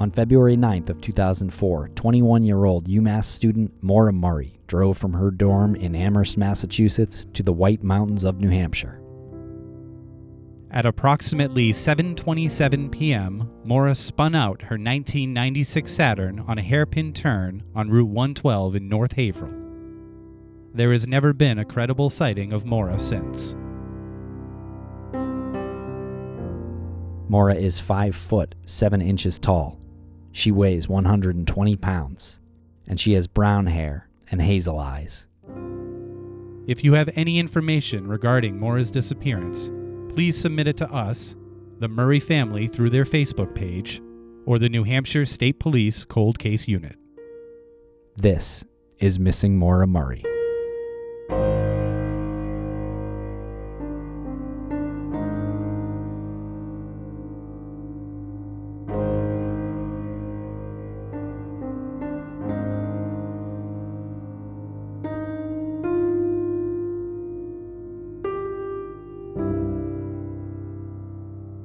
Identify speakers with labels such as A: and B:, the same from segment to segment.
A: On February 9th of 2004, 21-year-old UMass student Maura Murray drove from her dorm in Amherst, Massachusetts to the White Mountains of New Hampshire.
B: At approximately 7:27 p.m., Maura spun out her 1996 Saturn on a hairpin turn on Route 112 in North Haverhill. There has never been a credible sighting of Maura since.
A: Maura is 5 foot 7 inches tall. She weighs 120 pounds, and she has brown hair and hazel eyes.
B: If you have any information regarding Maura's disappearance, please submit it to us, the Murray family through their Facebook page, or the New Hampshire State Police Cold Case Unit.
A: This is Missing Maura Murray.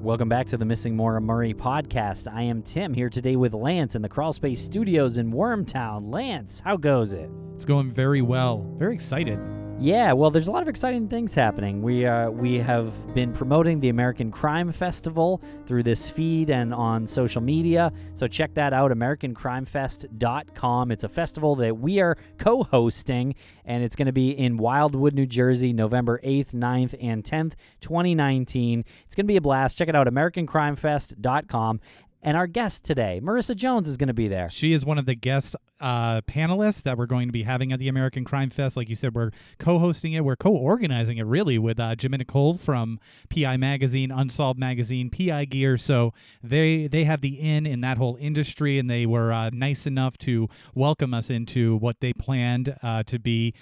A: Welcome back to the Missing Maura Murray podcast. I am Tim, here today with Lance in the Crawlspace Studios in Wormtown. Lance, how goes it?
B: It's going very well. Very excited.
A: Yeah, well, there's a lot of exciting things happening. We have been promoting the American Crime Festival through this feed and on social media, so check that out, AmericanCrimeFest.com. It's a festival that we are co-hosting, and it's going to be in Wildwood, New Jersey, November 8th, 9th, and 10th, 2019. It's going to be a blast. Check it out, AmericanCrimeFest.com. And our guest today, Marissa Jones, is going to be there.
B: She is one of the guest panelists that we're going to be having at the American Crime Fest. Like you said, we're co-hosting it. We're co-organizing it, really, with Jim and Nicole from PI Magazine, Unsolved Magazine, PI Gear. So they have the in that whole industry, and they were nice enough to welcome us into what they planned to be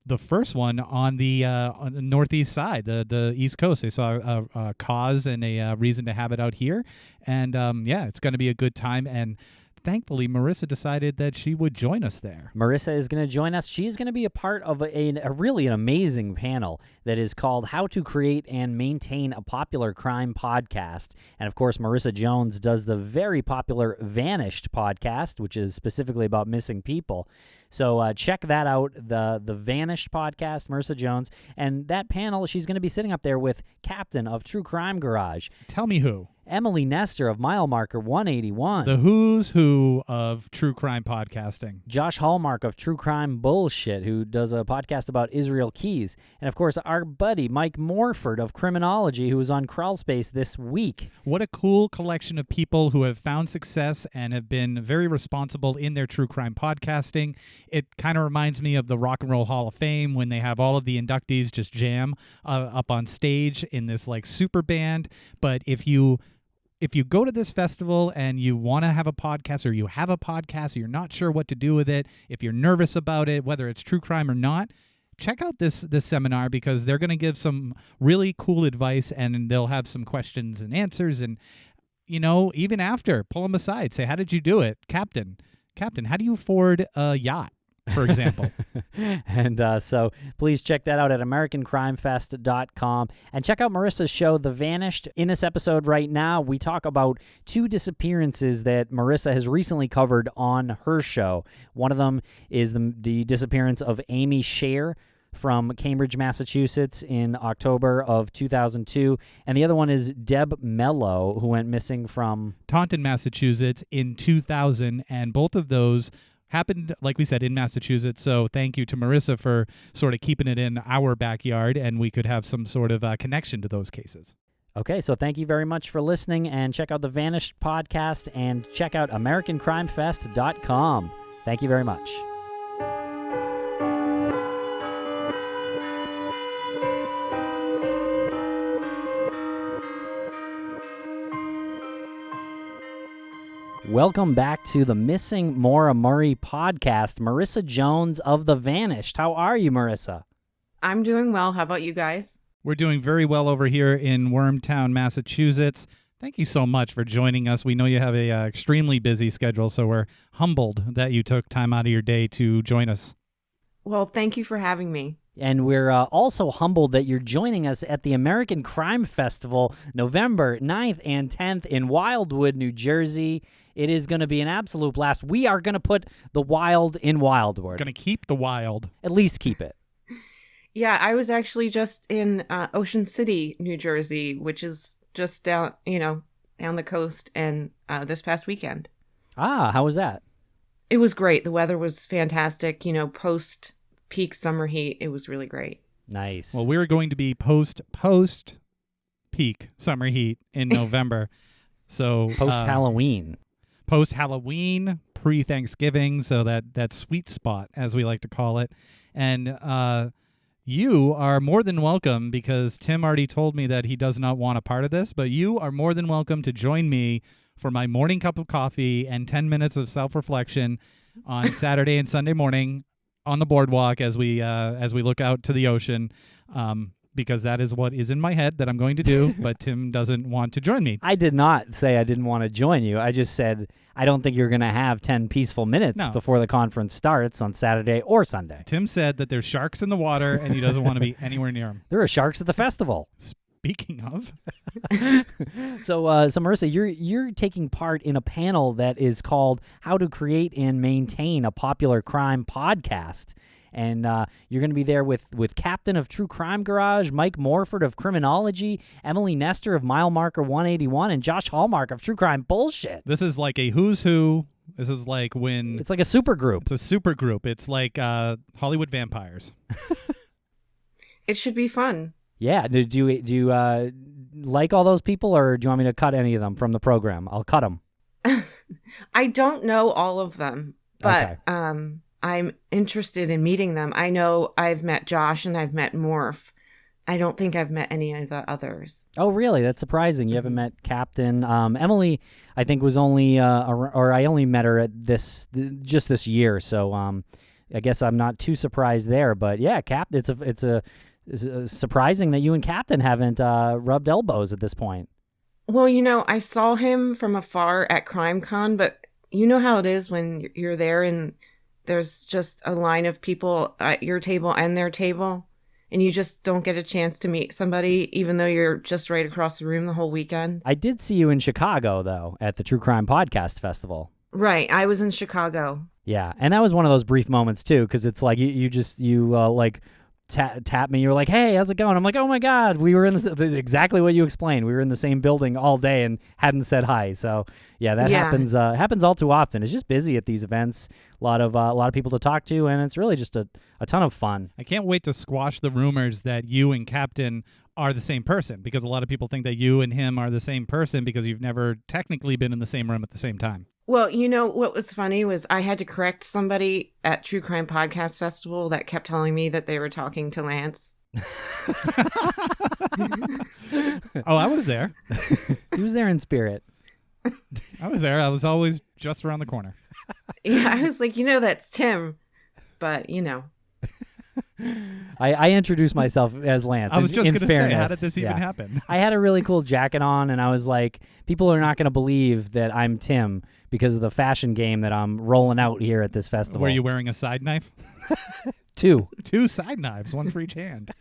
B: the first one on the northeast side, the East Coast. They saw a cause and a reason to have it out here. And, it's going to be a good time. And thankfully, Marissa decided that she would join us there.
A: Marissa is going to join us. She's going to be a part of a really an amazing panel that is called How to Create and Maintain a Popular Crime Podcast. And, of course, Marissa Jones does the very popular Vanished podcast, which is specifically about missing people. So check that out, the Vanished podcast, Marissa Jones. And that panel, she's going to be sitting up there with Captain of True Crime Garage.
B: Tell me who.
A: Emily Nestor of Mile Marker 181.
B: The who's who of true crime podcasting.
A: Josh Hallmark of True Crime Bullshit, who does a podcast about Israel Keys. And, of course, our buddy Mike Morford of Criminology, who was on Crawlspace this week.
B: What a cool collection of people who have found success and have been very responsible in their true crime podcasting. It kind of reminds me of the Rock and Roll Hall of Fame when they have all of the inductees just jam up on stage in this like super band. But if you go to this festival and you want to have a podcast, or you have a podcast, or you're not sure what to do with it, if you're nervous about it, whether it's true crime or not, check out this seminar, because they're going to give some really cool advice, and they'll have some questions and answers. And, even after, pull them aside, say, how did you do it? Captain, how do you afford a yacht, for example?
A: And so please check that out at AmericanCrimeFest.com. And check out Marissa's show, The Vanished. In this episode right now, we talk about 2 disappearances that Marissa has recently covered on her show. One of them is the disappearance of Amy Scher from Cambridge, Massachusetts in October of 2002. And the other one is Deb Mello, who went missing from
B: Taunton, Massachusetts in 2000. And both of those happened, like we said, in Massachusetts. So thank you to Marissa for sort of keeping it in our backyard, and we could have some sort of connection to those cases.
A: Okay, so thank you very much for listening, and check out the Vanished podcast, and check out AmericanCrimeFest.com. Thank you very much. Welcome back to the Missing Maura Murray podcast. Marissa Jones of The Vanished. How are you, Marissa?
C: I'm doing well. How about you guys?
B: We're doing very well over here in Wormtown, Massachusetts. Thank you so much for joining us. We know you have a extremely busy schedule, so we're humbled that you took time out of your day to join us.
C: Well, thank you for having me.
A: And we're also humbled that you're joining us at the American Crime Festival, November 9th and 10th in Wildwood, New Jersey. It is going to be an absolute blast. We are going to put the wild in Wildwood.
B: Going to keep the wild.
A: At least keep it.
C: Yeah, I was actually just in Ocean City, New Jersey, which is just down the coast, and this past weekend.
A: Ah, how was that?
C: It was great. The weather was fantastic. Post peak summer heat, it was really great.
A: Nice.
B: Well, we're going to be post peak summer heat in November. So
A: post-Halloween.
B: Post-Halloween, pre-Thanksgiving, so that sweet spot, as we like to call it. And you are more than welcome, because Tim already told me that he does not want a part of this, but you are more than welcome to join me for my morning cup of coffee and 10 minutes of self-reflection on Saturday and Sunday morning on the boardwalk as we look out to the ocean, because that is what is in my head that I'm going to do, but Tim doesn't want to join me.
A: I did not say I didn't want to join you. I just said I don't think you're going to have 10 peaceful minutes before the conference starts on Saturday or Sunday.
B: Tim said that there's sharks in the water and he doesn't want to be anywhere near them.
A: There are sharks at the festival.
B: Speaking of.
A: So Marissa, you're taking part in a panel that is called How to Create and Maintain a Popular Crime Podcast. And you're going to be there with Captain of True Crime Garage, Mike Morford of Criminology, Emily Nestor of Mile Marker 181, and Josh Hallmark of True Crime Bullshit.
B: This is like a who's who. This is like when...
A: It's like a super group.
B: It's a super group. It's like Hollywood vampires.
C: It should be fun.
A: Yeah. Do you like all those people, or do you want me to cut any of them from the program? I'll cut them.
C: I don't know all of them, but
A: Okay.
C: I'm interested in meeting them. I know I've met Josh and I've met Morph. I don't think I've met any of the others.
A: Oh, really? That's surprising. You haven't met Captain. Emily, I think, was only, or I only met her at just this year. So I guess I'm not too surprised there. But yeah, it's surprising that you and Captain haven't rubbed elbows at this point.
C: Well, I saw him from afar at CrimeCon, but you know how it is when you're there and there's just a line of people at your table and their table, and you just don't get a chance to meet somebody, even though you're just right across the room the whole weekend.
A: I did see you in Chicago, though, at the True Crime Podcast Festival.
C: Right. I was in Chicago.
A: Yeah, and that was one of those brief moments, too, because it's like you tap me. You were like, "Hey, how's it going?" I'm like, "Oh my God, we were in exactly what you explained. We were in the same building all day and hadn't said hi." So yeah, that happens all too often. It's just busy at these events. A lot of people to talk to, and it's really just a ton of fun.
B: I can't wait to squash the rumors that you and Captain are the same person, because a lot of people think that you and him are the same person because you've never technically been in the same room at the same time.
C: Well, what was funny was I had to correct somebody at True Crime Podcast Festival that kept telling me that they were talking to Lance.
B: Oh, I was there.
A: He was there in spirit.
B: I was there. I was always just around the corner.
C: Yeah, I was like, that's Tim. But,
A: I introduced myself as Lance.
B: I was just
A: going to
B: say, how did this even happen?
A: I had a really cool jacket on, and I was like, people are not going to believe that I'm Tim because of the fashion game that I'm rolling out here at this festival.
B: Were you wearing a side knife?
A: Two
B: side knives, one for each hand.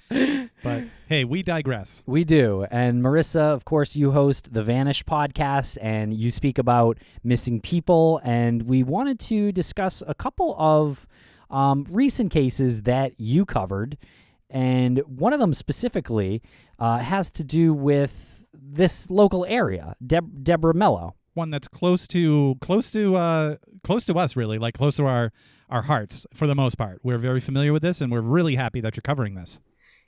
B: But hey, we digress.
A: We do. And Marissa, of course, you host the Vanish podcast, and you speak about missing people. And we wanted to discuss a couple of recent cases that you covered. And one of them specifically has to do with this local area, Deborah Mello.
B: One that's close to us, really, like close to our hearts for the most part. We're very familiar with this, and we're really happy that you're covering this.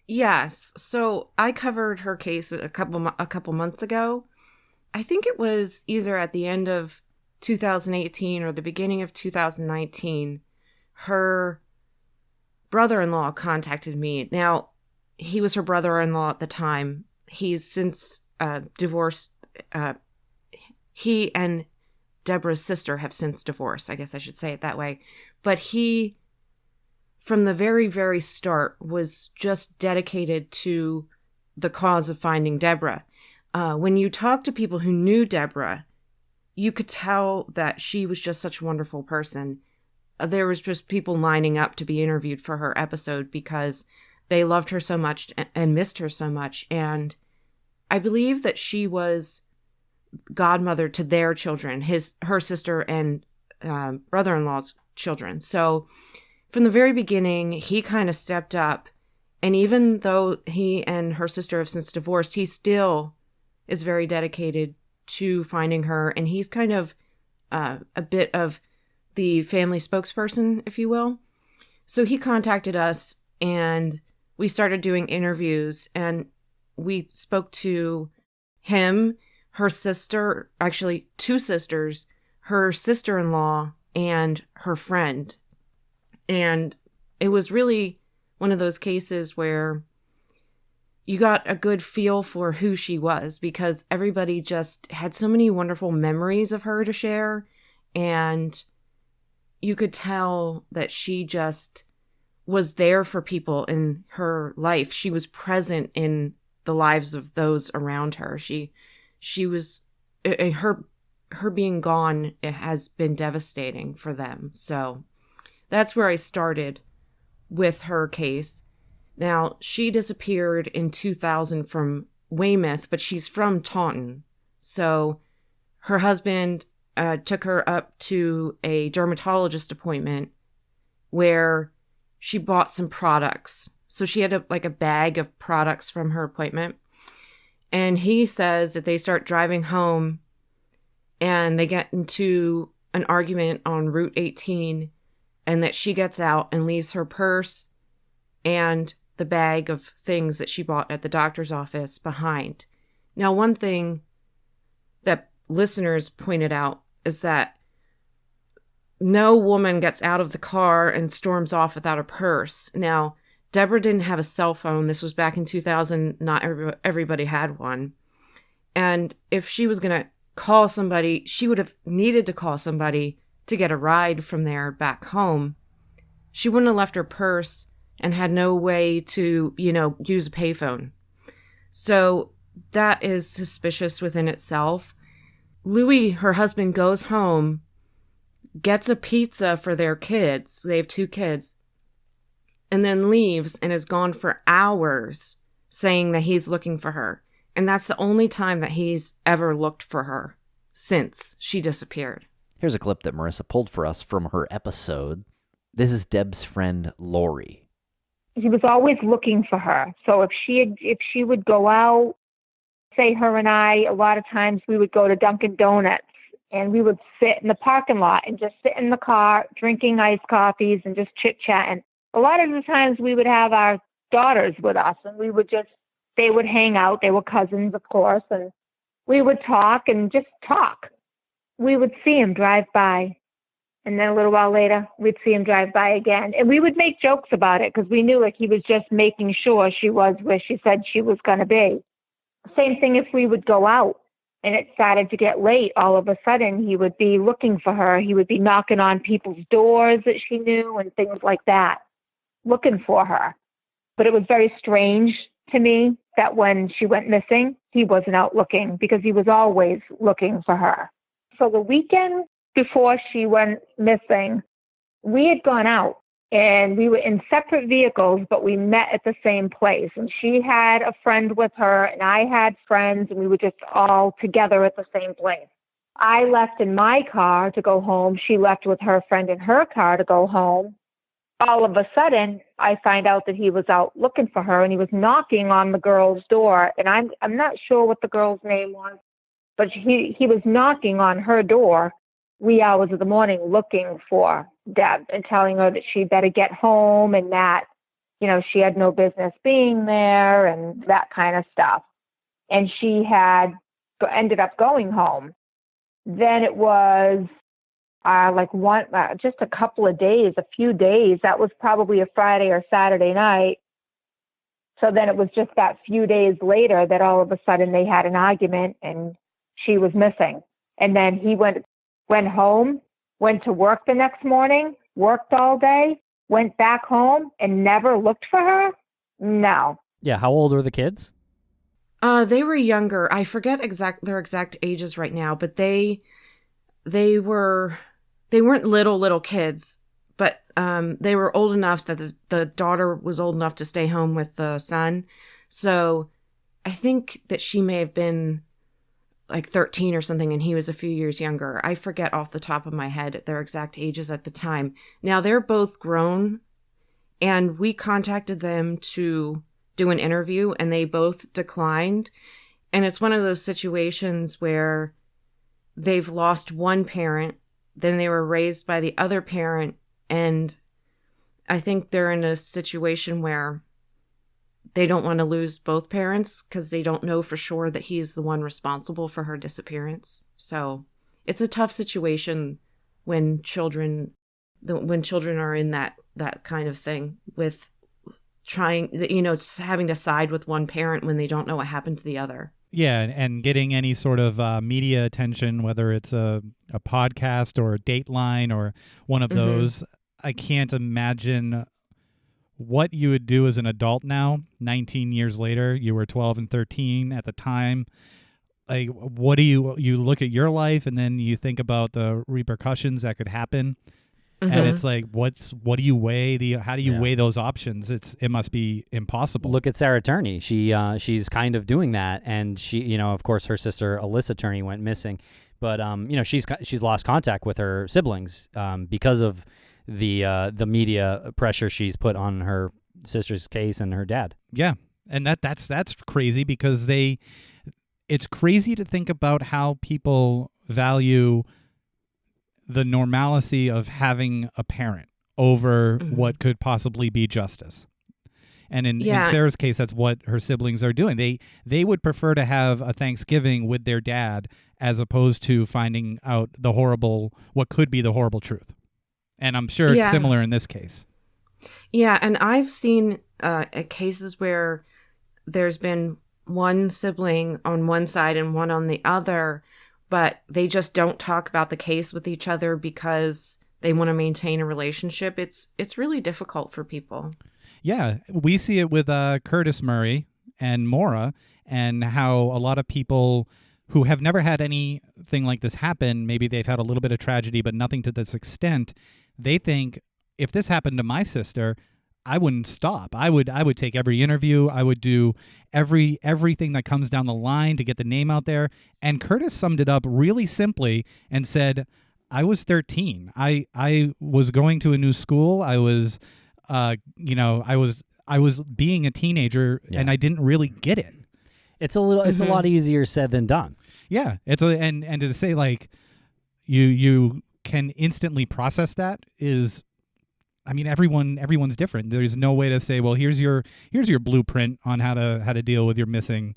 C: Yes. So I covered her case a couple months ago. I think it was either at the end of 2018 or the beginning of 2019. Her brother-in-law contacted me. Now, he was her brother-in-law at the time. He's since divorced. He and Deborah's sister have since divorced. I guess I should say it that way. But he, from the very, very start, was just dedicated to the cause of finding Deborah. When you talk to people who knew Deborah, you could tell that she was just such a wonderful person. There was just people lining up to be interviewed for her episode because they loved her so much and missed her so much. And I believe that she was godmother to their children, her sister and brother-in-law's children. So from the very beginning, he kind of stepped up. And even though he and her sister have since divorced, he still is very dedicated to finding her. And he's kind of a bit of the family spokesperson, if you will. So he contacted us and we started doing interviews, and we spoke to him, her sister, actually 2 sisters, her sister-in-law, and her friend. And it was really one of those cases where you got a good feel for who she was, because everybody just had so many wonderful memories of her to share. And you could tell that she just was there for people in her life. She was present in the lives of those around her. She was, her being gone, it has been devastating for them. So that's where I started with her case. Now, she disappeared in 2000 from Weymouth, but she's from Taunton. So her husband took her up to a dermatologist appointment where she bought some products. So she had a bag of products from her appointment. And he says that they start driving home and they get into an argument on Route 18, and that she gets out and leaves her purse and the bag of things that she bought at the doctor's office behind. Now, one thing that listeners pointed out is that no woman gets out of the car and storms off without a purse. Now, Deborah didn't have a cell phone. This was back in 2000. Not everybody had one. And if she was going to call somebody, she would have needed to call somebody to get a ride from there back home. She wouldn't have left her purse and had no way to, use a payphone. So that is suspicious within itself. Louis, her husband, goes home, gets a pizza for their kids. They have 2 kids. And then leaves and is gone for hours saying that he's looking for her. And that's the only time that he's ever looked for her since she disappeared.
A: Here's a clip that Marissa pulled for us from her episode. This is Deb's friend, Lori.
D: He was always looking for her. So if she would go out, say her and I, a lot of times we would go to Dunkin' Donuts and we would sit in the parking lot and just sit in the car drinking iced coffees and just chit-chatting. A lot of the times we would have our daughters with us and they would hang out. They were cousins, of course, and we would talk and just talk. We would see him drive by. And then a little while later, we'd see him drive by again. And we would make jokes about it because we knew he was just making sure she was where she said she was going to be. Same thing if we would go out and it started to get late. All of a sudden, he would be looking for her. He would be knocking on people's doors that she knew and things like that, looking for her. But it was very strange to me that when she went missing, he wasn't out looking because he was always looking for her. So the weekend before she went missing, we had gone out and we were in separate vehicles, but we met at the same place. And she had a friend with her and I had friends, and we were just all together at the same place. I left in my car to go home. She left with her friend in her car to go home. All of a sudden, I find out that he was out looking for her and he was knocking on the girl's door. And I'm not sure what the girl's name was, but he was knocking on her door wee hours of the morning looking for Deb and telling her that she better get home and that, she had no business being there and that kind of stuff. And she had ended up going home. Then it was just a couple of days, a few days. That was probably a Friday or Saturday night. So then it was just that few days later that all of a sudden they had an argument and she was missing. And then he went home, went to work the next morning, worked all day, went back home and never looked for her? No.
A: Yeah, how old are the kids?
C: They were younger. I forget their exact ages right now, but they weren't little kids, but they were old enough that the daughter was old enough to stay home with the son. So I think that she may have been like 13 or something, and he was a few years younger. I forget off the top of my head their exact ages at the time. Now, they're both grown, and we contacted them to do an interview, and they both declined. And it's one of those situations where they've lost one parent, then they were raised by the other parent, and I think they're in a situation where they don't want to lose both parents because they don't know for sure that he's the one responsible for her disappearance. So it's a tough situation when children are in that kind of thing with trying, having to side with one parent when they don't know what happened to the other.
B: Yeah, and getting any sort of media attention, whether it's a podcast or a Dateline or one of those, I can't imagine what you would do as an adult now, 19 years later. You were 12 and 13 at the time. Like, what do you look at your life and then you think about the repercussions that could happen? And it's like, what do you weigh? How do you weigh those options? It must be impossible.
A: Look at Sarah Turney. She's kind of doing that, and she, of course, her sister Alyssa Turney went missing, but she's lost contact with her siblings because of the media pressure she's put on her sister's case and her dad.
B: Yeah, and that's crazy because it's crazy to think about how people value the normalcy of having a parent over what could possibly be justice. And in Sarah's case, that's what her siblings are doing. They would prefer to have a Thanksgiving with their dad as opposed to finding out what could be the horrible truth. And I'm sure it's similar in this case.
C: Yeah, and I've seen cases where there's been one sibling on one side and one on the other, but they just don't talk about the case with each other because they want to maintain a relationship. It's really difficult for people.
B: Yeah, we see it with Curtis Murray and Maura, and how a lot of people who have never had anything like this happen, maybe they've had a little bit of tragedy, but nothing to this extent, they think, if this happened to my sister, I wouldn't stop. I would take every interview. I would do everything that comes down the line to get the name out there. And Curtis summed it up really simply and said, I was 13. I was going to a new school. I was I was being a teenager, and I didn't really get it.
A: It's a lot easier said than done.
B: Yeah, and to say like you can instantly process that is, I mean, everyone's different. There's no way to say, well, here's your blueprint on how to deal with your missing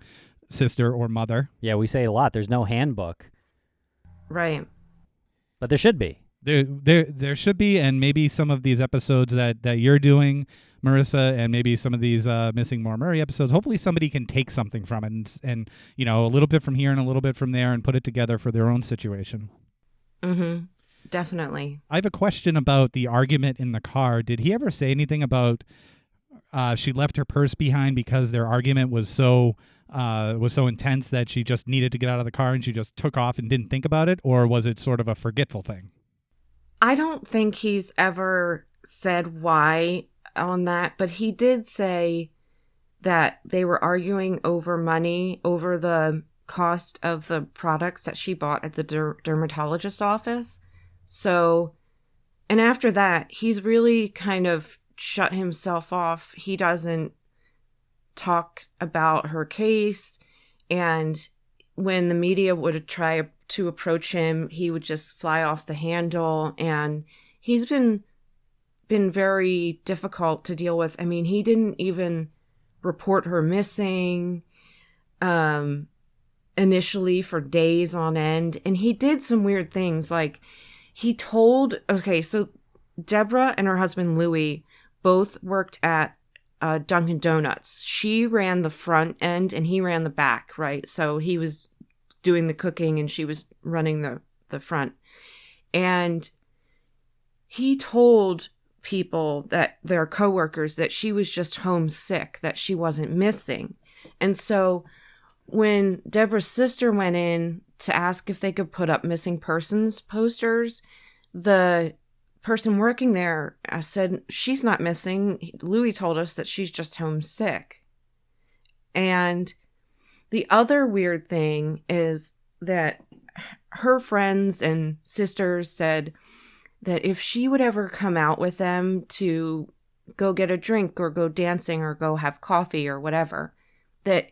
B: sister or mother.
A: Yeah, we say a lot. There's no handbook.
C: Right.
A: But there should be.
B: There should be, and maybe some of these episodes that you're doing, Marissa, and maybe some of these Missing Maura Murray episodes, hopefully somebody can take something from it and a little bit from here and a little bit from there and put it together for their own situation.
C: Mm-hmm. Definitely.
B: I have a question about the argument in the car. Did he ever say anything about she left her purse behind because their argument was so intense that she just needed to get out of the car and she just took off and didn't think about it? Or was it sort of a forgetful thing?
C: I don't think he's ever said why on that, but he did say that they were arguing over money, over the cost of the products that she bought at the dermatologist's office. So, and after that, he's really kind of shut himself off. He doesn't talk about her case, and when the media would try to approach him, he would just fly off the handle, and he's been very difficult to deal with. I mean, he didn't even report her missing initially for days on end, and he did some weird things. Like, so Deborah and her husband Louis both worked at Dunkin' Donuts. She ran the front end and he ran the back, right? So he was doing the cooking and she was running the front. And he told people, that their coworkers, that she was just homesick, that she wasn't missing. And so when Deborah's sister went in to ask if they could put up missing persons posters, the person working there said, she's not missing. Louis told us that she's just homesick. And the other weird thing is that her friends and sisters said that if she would ever come out with them to go get a drink or go dancing or go have coffee or whatever, that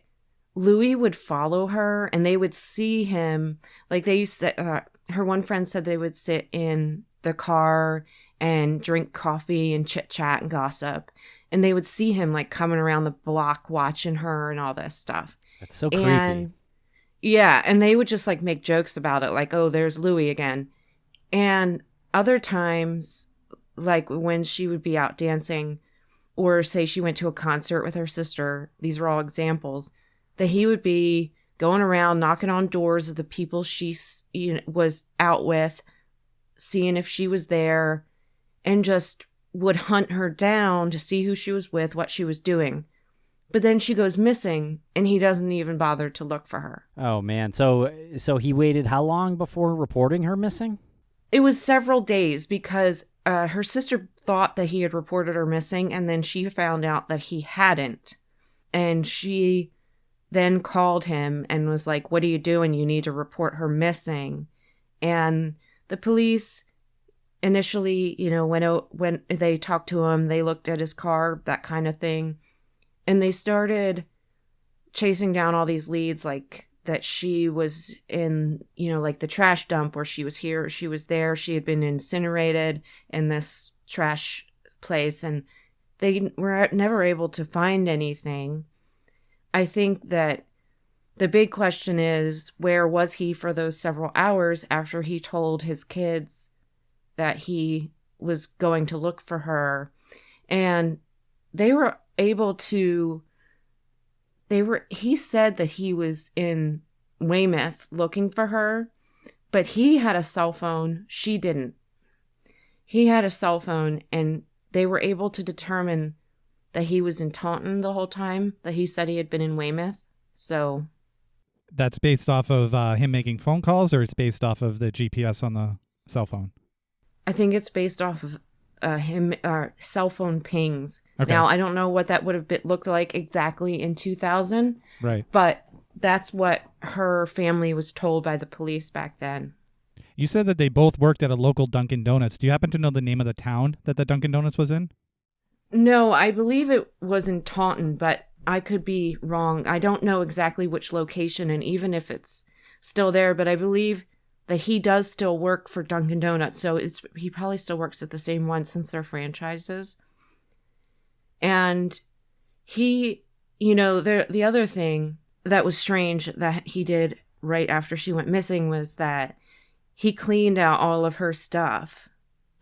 C: Louis would follow her and they would see him. Like they used to, her one friend said they would sit in the car and drink coffee and chit chat and gossip. And they would see him like coming around the block watching her and all this stuff.
A: That's so creepy.
C: And yeah, and they would just like make jokes about it, like, oh, there's Louis again. And other times, like when she would be out dancing, or say she went to a concert with her sister, these are all examples, that he would be going around knocking on doors of the people she was out with, seeing if she was there, and just would hunt her down to see who she was with, what she was doing. But then she goes missing, and he doesn't even bother to look for her.
A: Oh, man. So he waited how long before reporting her missing?
C: It was several days because her sister thought that he had reported her missing, and then she found out that he hadn't. And she then called him and was like, what are you doing? You need to report her missing. And the police initially, when they talked to him, they looked at his car, that kind of thing. And they started chasing down all these leads, like that she was in, like the trash dump, where she was here, she was there, she had been incinerated in this trash place, and they were never able to find anything. I think that the big question is, where was he for those several hours after he told his kids that he was going to look for her? And they were able to, he said that he was in Weymouth looking for her, but he had a cell phone. She didn't. He had a cell phone, and they were able to determine that he was in Taunton the whole time, that he said he had been in Weymouth. So
B: that's based off of him making phone calls, or it's based off of the GPS on the cell phone?
C: I think it's based off of him cell phone pings.
B: Okay.
C: Now, I don't know what that would have looked like exactly in 2000.
B: Right.
C: But that's what her family was told by the police back then.
B: You said that they both worked at a local Dunkin' Donuts. Do you happen to know the name of the town that the Dunkin' Donuts was in?
C: No, I believe it was in Taunton, but I could be wrong. I don't know exactly which location, and even if it's still there, but I believe that he does still work for Dunkin' Donuts, so he probably still works at the same one since they're franchises. And he, the other thing that was strange that he did right after she went missing was that he cleaned out all of her stuff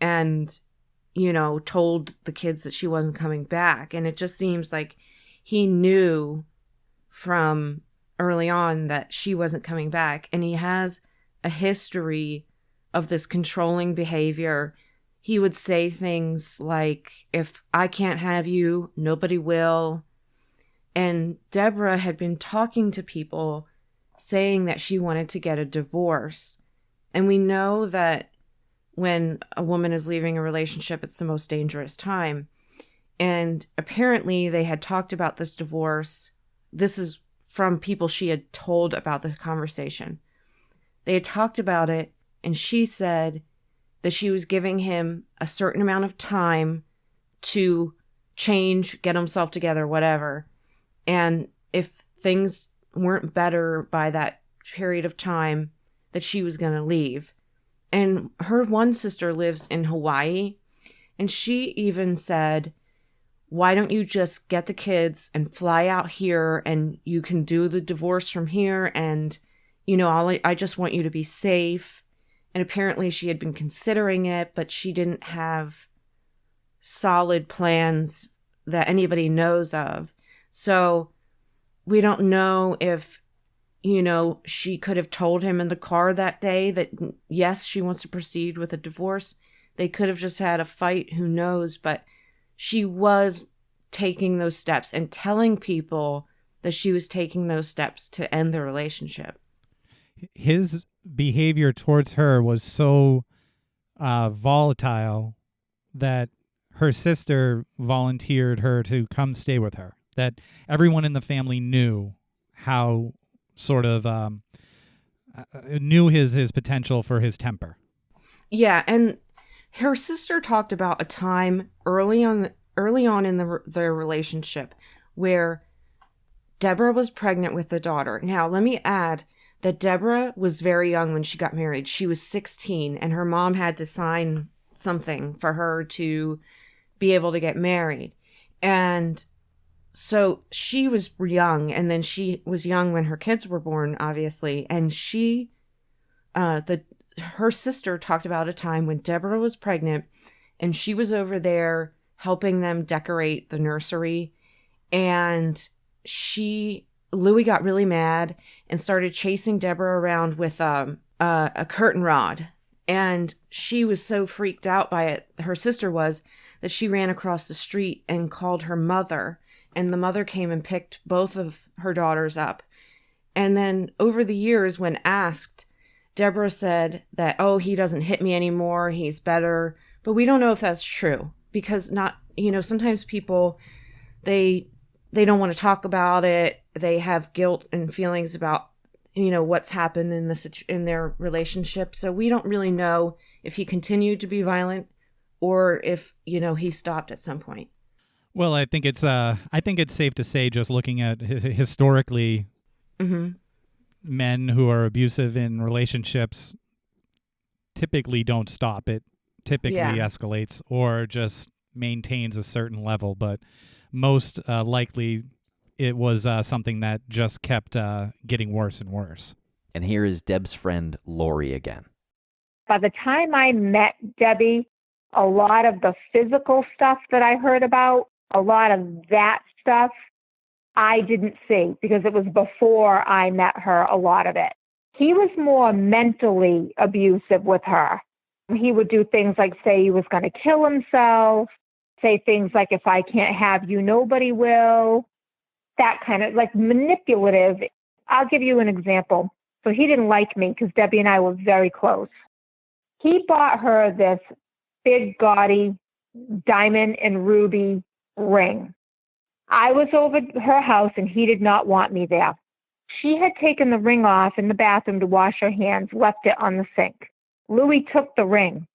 C: and, told the kids that she wasn't coming back. And it just seems like he knew from early on that she wasn't coming back. And he has a history of this controlling behavior. He would say things like, if I can't have you, nobody will. And Deborah had been talking to people saying that she wanted to get a divorce. And we know that when a woman is leaving a relationship, it's the most dangerous time. And apparently they had talked about this divorce. This is from people she had told about the conversation. They had talked about it, and she said that she was giving him a certain amount of time to change, get himself together, whatever. And if things weren't better by that period of time, that she was going to leave. And her one sister lives in Hawaii, and she even said, why don't you just get the kids and fly out here, and you can do the divorce from here, and, I just want you to be safe. And apparently she had been considering it, but she didn't have solid plans that anybody knows of. So we don't know if, she could have told him in the car that day that, yes, she wants to proceed with a divorce. They could have just had a fight, who knows? But she was taking those steps and telling people that she was taking those steps to end the relationship.
B: His behavior towards her was so volatile that her sister volunteered her to come stay with her. That everyone in the family knew how sort of knew his potential for his temper.
C: Yeah, and her sister talked about a time early on in their relationship where Deborah was pregnant with a daughter. Now, let me add that Deborah was very young when she got married. She was 16, and her mom had to sign something for her to be able to get married. And so she was young, and then she was young when her kids were born, obviously. And her sister talked about a time when Deborah was pregnant, and she was over there helping them decorate the nursery. And Louis got really mad and started chasing Deborah around with a curtain rod. And she was so freaked out by it, her sister was, that she ran across the street and called her mother. And the mother came and picked both of her daughters up. And then over the years, when asked, Deborah said that, oh, he doesn't hit me anymore, he's better. But we don't know if that's true, because sometimes people, they don't want to talk about it. They have guilt and feelings about, what's happened in their relationship. So we don't really know if he continued to be violent or if, he stopped at some point.
B: Well, I think it's safe to say, just looking at historically,
C: Mm-hmm.
B: men who are abusive in relationships typically don't stop. It typically escalates or just maintains a certain level, but most likely it was something that just kept getting worse and worse.
E: And here is Deb's friend Lori again.
D: By the time I met Debbie, a lot of the physical stuff that I heard about, a lot of that stuff, I didn't see because it was before I met her, a lot of it. He was more mentally abusive with her. He would do things like say he was going to kill himself, say things like, if I can't have you, nobody will. That kind of like manipulative. I'll give you an example. So he didn't like me because Debbie and I were very close. He bought her this big, gaudy diamond and ruby ring. I was over at her house and he did not want me there. She had taken the ring off in the bathroom to wash her hands, left it on the sink. Louis took the ring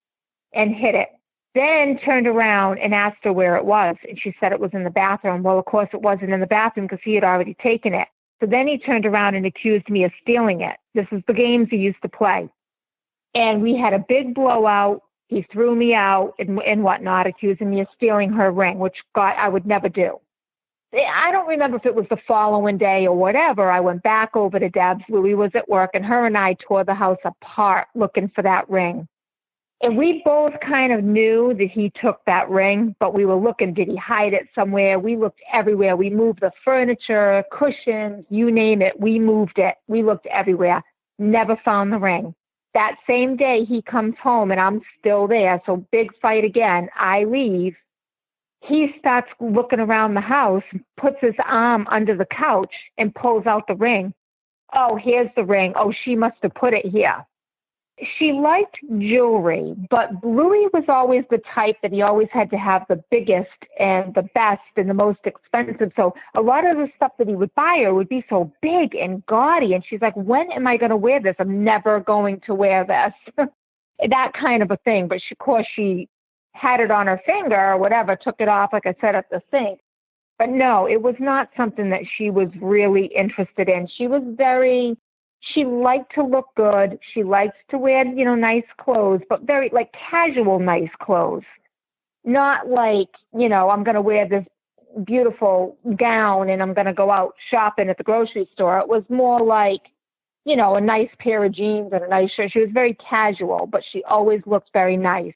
D: and hid it, then turned around and asked her where it was. And she said it was in the bathroom. Well, of course, it wasn't in the bathroom because he had already taken it. So then he turned around and accused me of stealing it. This is the games he used to play. And we had a big blowout. He threw me out and whatnot, accusing me of stealing her ring, which I would never do. I don't remember if it was the following day or whatever. I went back over to Deb's. Louis was at work, and her and I tore the house apart looking for that ring. And we both kind of knew that he took that ring, but we were looking, did he hide it somewhere? We looked everywhere. We moved the furniture, cushions, you name it. We moved it. We looked everywhere. Never found the ring. That same day, he comes home, and I'm still there. So big fight again. I leave. He starts looking around the house, puts his arm under the couch and pulls out the ring. Oh, here's the ring. Oh, she must have put it here. She liked jewelry, but Louis was always the type that he always had to have the biggest and the best and the most expensive. So a lot of the stuff that he would buy her would be so big and gaudy. And she's like, when am I going to wear this? I'm never going to wear this. That kind of a thing. But of course, she had it on her finger or whatever, took it off, like I said, at the sink. But no, it was not something that she was really interested in. She liked to look good. She liked to wear, nice clothes, but very like casual, nice clothes. Not like, I'm going to wear this beautiful gown and I'm going to go out shopping at the grocery store. It was more like, a nice pair of jeans and a nice shirt. She was very casual, but she always looked very nice.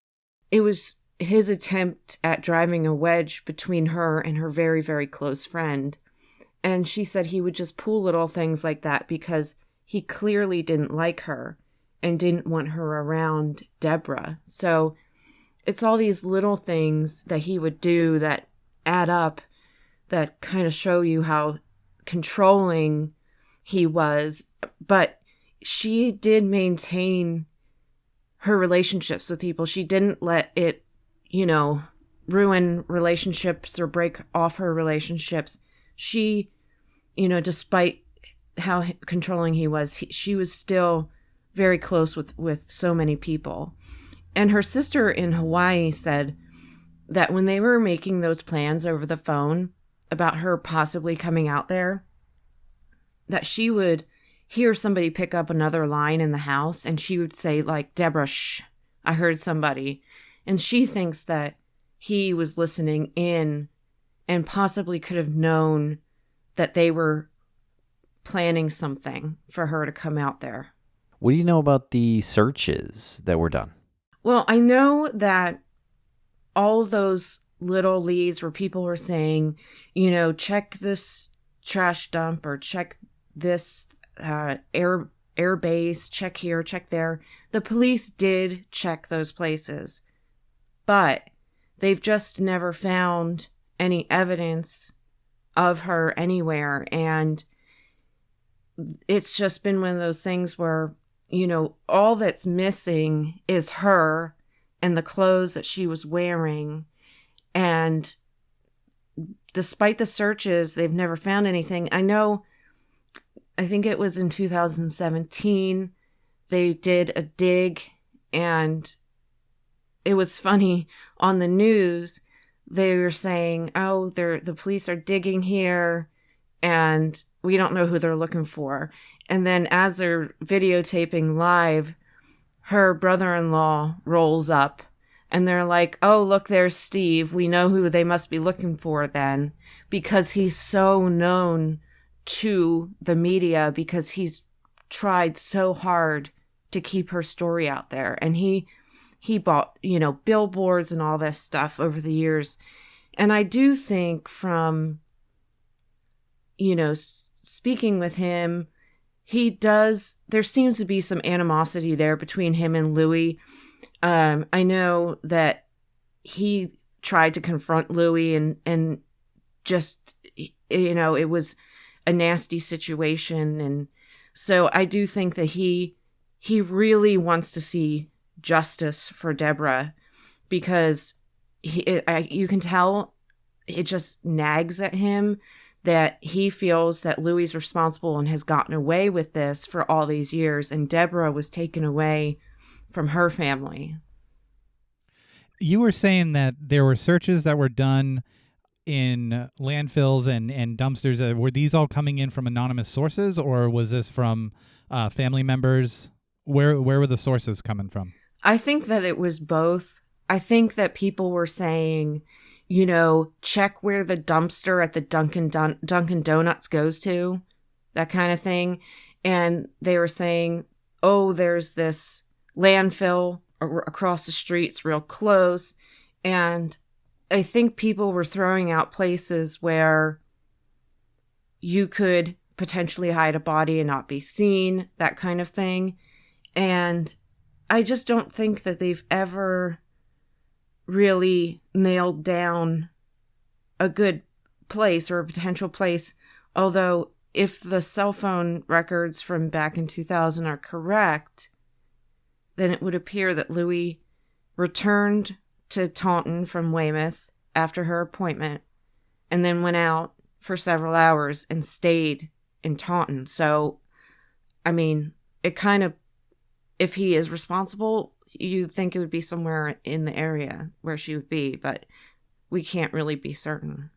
C: It was his attempt at driving a wedge between her and her very, very close friend. And she said he would just pull little things like that because he clearly didn't like her and didn't want her around Deborah. So it's all these little things that he would do that add up that kind of show you how controlling he was. But she did maintain her relationships with people. She didn't let it, ruin relationships or break off her relationships. She, despite how controlling he was, she was still very close with so many people. And her sister in Hawaii said that when they were making those plans over the phone about her possibly coming out there, that she would hear somebody pick up another line in the house, and she would say, like, Deborah, shh, I heard somebody. And she thinks that he was listening in and possibly could have known that they were planning something for her to come out there.
E: What do you know about the searches that were done?
C: Well, I know that all of those little leads where people were saying, you know, check this trash dump or check this air base, check here, check there. The police did check those places, but they've just never found any evidence of her anywhere. And it's just been one of those things where, you know, all that's missing is her and the clothes that she was wearing. And despite the searches, they've never found anything. I think it was in 2017, they did a dig, and it was funny. On the news, they were saying, oh, the police are digging here, and we don't know who they're looking for. And then as they're videotaping live, her brother-in-law rolls up, and they're like, oh, look, there's Steve. We know who they must be looking for then, because he's so known to the media, because he's tried so hard to keep her story out there. And he bought, you know, billboards and all this stuff over the years. And I do think from, you know, speaking with him, there seems to be some animosity there between him and Louis. I know that he tried to confront Louis and just, you know, it was a nasty situation. And so I do think that he really wants to see justice for Deborah, because you can tell it just nags at him that he feels that Louis is responsible and has gotten away with this for all these years, and Deborah was taken away from her family.
B: You were saying that there were searches that were done in landfills and dumpsters. Were these all coming in from anonymous sources, or was this from family members? Where were the sources coming from?
C: I think that it was both. I think that people were saying, you know, check where the dumpster at the Dunkin' Donuts goes to, that kind of thing. And they were saying, oh, there's this landfill across the streets real close. And I think people were throwing out places where you could potentially hide a body and not be seen, that kind of thing. And I just don't think that they've ever really nailed down a good place or a potential place. Although if the cell phone records from back in 2000 are correct, then it would appear that Louis returned to Taunton from Weymouth after her appointment and then went out for several hours and stayed in Taunton. So, I mean, it kind of, if he is responsible, you think it would be somewhere in the area where she would be, but we can't really be certain.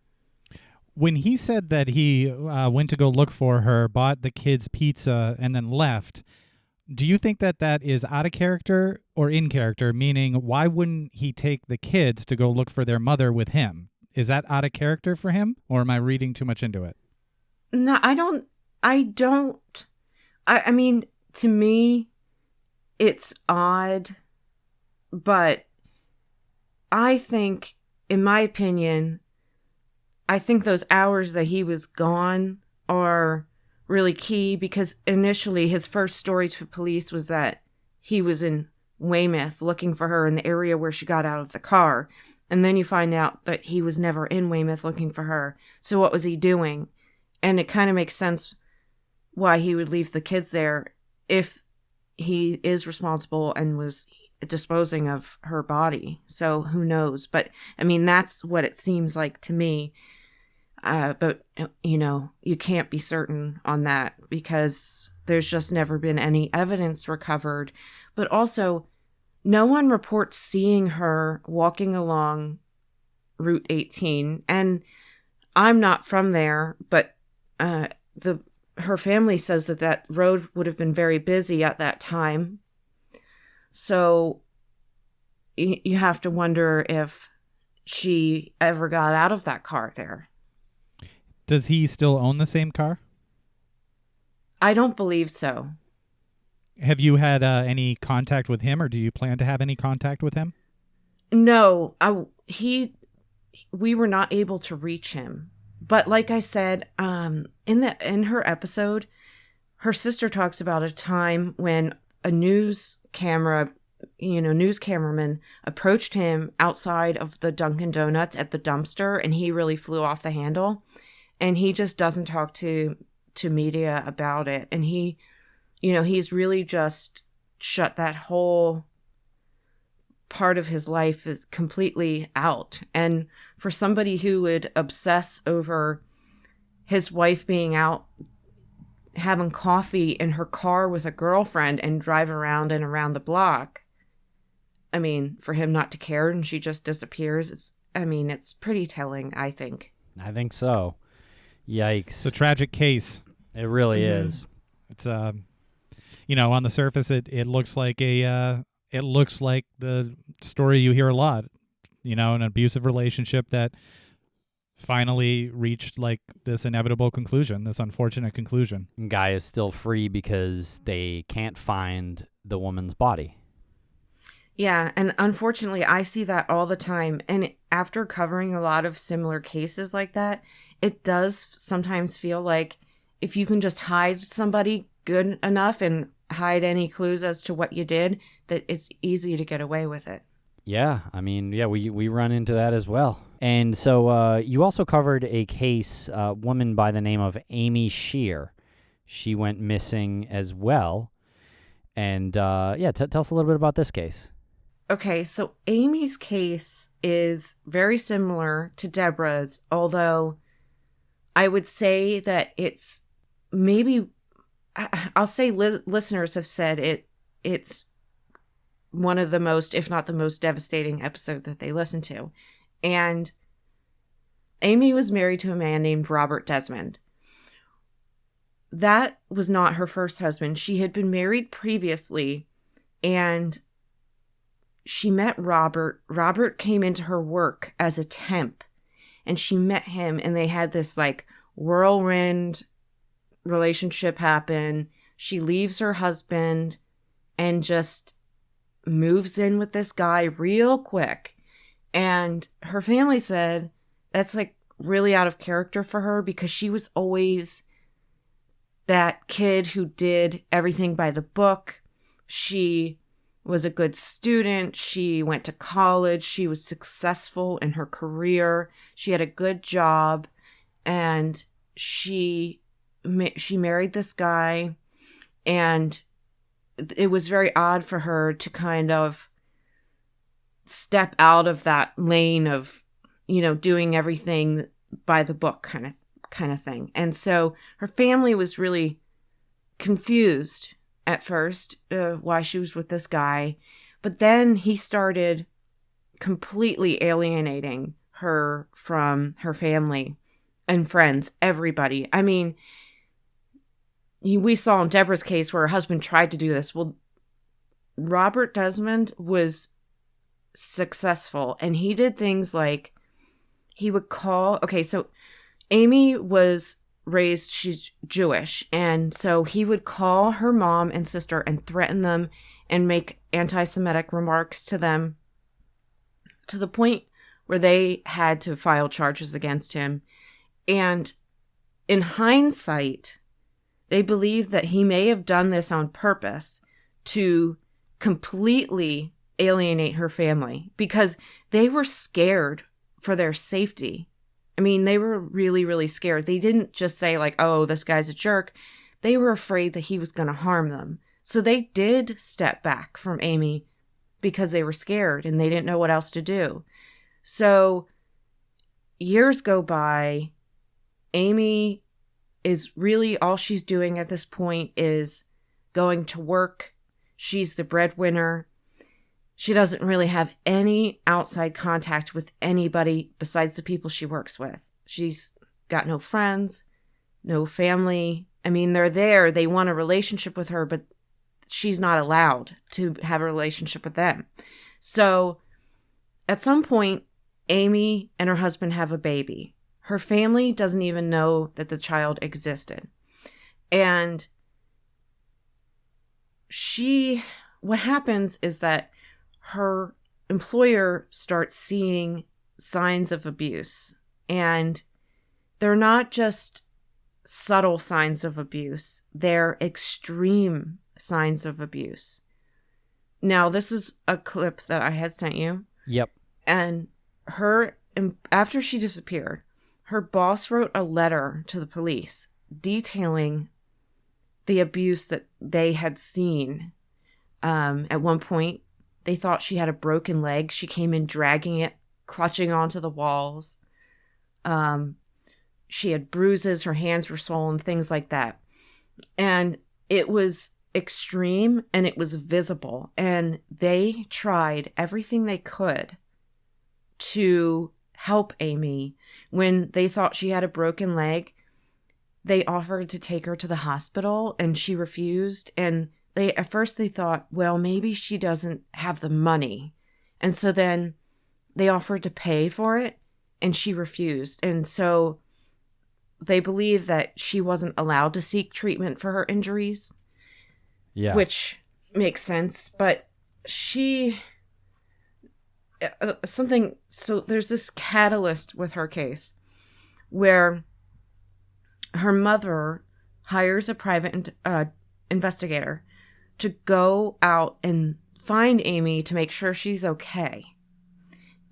B: When he said that he went to go look for her, bought the kids pizza, and then left, do you think that that is out of character or in character? Meaning, why wouldn't he take the kids to go look for their mother with him? Is that out of character for him, or am I reading too much into it?
C: No, I don't. I mean, to me, it's odd, but I think, in my opinion, I think those hours that he was gone are really key, because initially his first story to police was that he was in Weymouth looking for her in the area where she got out of the car. And then you find out that he was never in Weymouth looking for her. So what was he doing? And it kind of makes sense why he would leave the kids there if he is responsible and was disposing of her body. So who knows? But I mean, that's what it seems like to me. But, you can't be certain on that because there's just never been any evidence recovered. But also, no one reports seeing her walking along Route 18. And I'm not from there, but her family says that road would have been very busy at that time. So you have to wonder if she ever got out of that car there.
B: Does he still own the same car?
C: I don't believe so.
B: Have you had any contact with him, or do you plan to have any contact with him?
C: No, we were not able to reach him. But like I said, in her episode, her sister talks about a time when a news cameraman approached him outside of the Dunkin' Donuts at the dumpster, and he really flew off the handle. And he just doesn't talk to media about it. And he's really just shut that whole part of his life is completely out. And for somebody who would obsess over his wife being out having coffee in her car with a girlfriend and drive around and around the block, I mean, for him not to care and she just disappears, it's pretty telling, I think.
A: I think so. Yikes.
B: It's a tragic case.
A: It really is.
B: It's on the surface it looks like the story you hear a lot. An abusive relationship that finally reached like this inevitable conclusion, this unfortunate conclusion.
A: Guy is still free because they can't find the woman's body.
C: Yeah, and unfortunately, I see that all the time. And after covering a lot of similar cases like that, it does sometimes feel like if you can just hide somebody good enough and hide any clues as to what you did, that it's easy to get away with it.
A: Yeah, we run into that as well. And so you also covered a case, a woman by the name of Amy Shear. She went missing as well. And tell us a little bit about this case.
C: Okay, so Amy's case is very similar to Deborah's, although I would say that it's maybe, I'll say listeners have said it's one of the most, if not the most devastating episode that they listen to. And Amy was married to a man named Robert Desmond. That was not her first husband. She had been married previously, and she met Robert. Robert came into her work as a temp, and she met him, and they had this like whirlwind relationship happen. She leaves her husband and just moves in with this guy real quick. And her family said that's like really out of character for her because she was always that kid who did everything by the book. She was a good student. She went to college. She was successful in her career. She had a good job, and she married this guy, and it was very odd for her to kind of step out of that lane of, doing everything by the book kind of thing. And so her family was really confused at first why she was with this guy, but then he started completely alienating her from her family and friends, everybody. I mean, we saw in Deborah's case where her husband tried to do this. Well, Robert Desmond was successful, and he did things like he would call, so Amy was raised, she's Jewish, and so he would call her mom and sister and threaten them and make anti-Semitic remarks to them to the point where they had to file charges against him. And in hindsight, they believe that he may have done this on purpose to completely alienate her family because they were scared for their safety. I mean, they were really, really scared. They didn't just say like, oh, this guy's a jerk. They were afraid that he was going to harm them. So they did step back from Amy because they were scared and they didn't know what else to do. So years go by, Amy is really, all she's doing at this point is going to work. She's the breadwinner. She doesn't really have any outside contact with anybody besides the people she works with. She's got no friends, no family. I mean, they're there. They want a relationship with her, but she's not allowed to have a relationship with them. So at some point, Amy and her husband have a baby. Her family doesn't even know that the child existed. And what happens is that her employer starts seeing signs of abuse. And they're not just subtle signs of abuse, they're extreme signs of abuse. Now, this is a clip that I had sent you.
A: Yep.
C: And after she disappeared, her boss wrote a letter to the police detailing the abuse that they had seen. At one point, they thought she had a broken leg. She came in dragging it, clutching onto the walls. She had bruises, her hands were swollen, things like that. And it was extreme and it was visible. And they tried everything they could to help Amy. When they thought she had a broken leg, they offered to take her to the hospital and she refused. And at first they thought, well, maybe she doesn't have the money. And so then they offered to pay for it and she refused. And so they believe that she wasn't allowed to seek treatment for her injuries.
A: Yeah.
C: Which makes sense. But so there's this catalyst with her case where her mother hires a private investigator to go out and find Amy to make sure she's okay.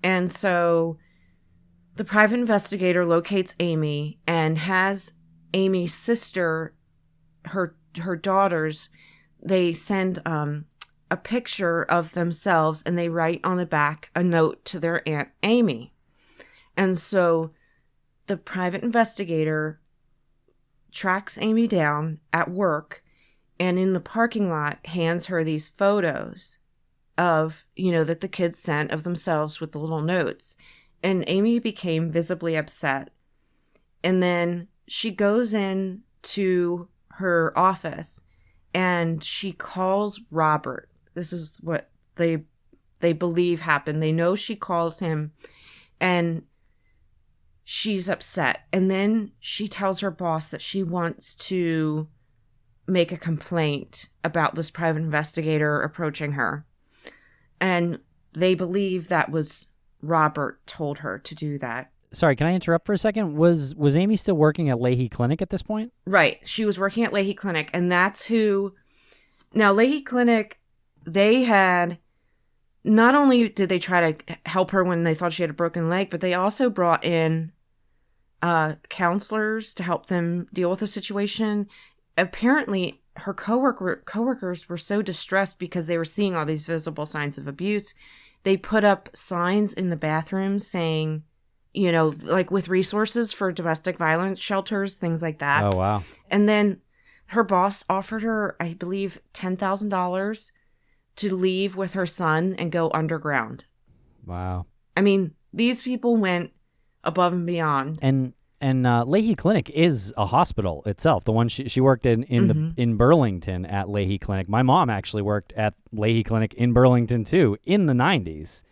C: And so the private investigator locates Amy and has Amy's sister, her daughters, they send a picture of themselves and they write on the back a note to their Aunt Amy. And so the private investigator tracks Amy down at work and in the parking lot hands her these photos of, that the kids sent of themselves with the little notes. And Amy became visibly upset. And then she goes in to her office and she calls Robert. This is what they believe happened. They know she calls him and she's upset. And then she tells her boss that she wants to make a complaint about this private investigator approaching her. And they believe that was Robert told her to do that.
A: Sorry, can I interrupt for a second? Was Amy still working at Leahy Clinic at this point?
C: Right. She was working at Leahy Clinic, and that's who... Now, Leahy Clinic, they had... Not only did they try to help her when they thought she had a broken leg, but they also brought in counselors to help them deal with the situation. Apparently, her coworkers were so distressed because they were seeing all these visible signs of abuse. They put up signs in the bathroom saying, like with resources for domestic violence shelters, things like that.
A: Oh, wow.
C: And then her boss offered her, I believe, $10,000 to leave with her son and go underground.
A: Wow.
C: I mean, these people went above and beyond.
A: And Leahy Clinic is a hospital itself. The one she worked in Burlington at Leahy Clinic. My mom actually worked at Leahy Clinic in Burlington too in the 90s.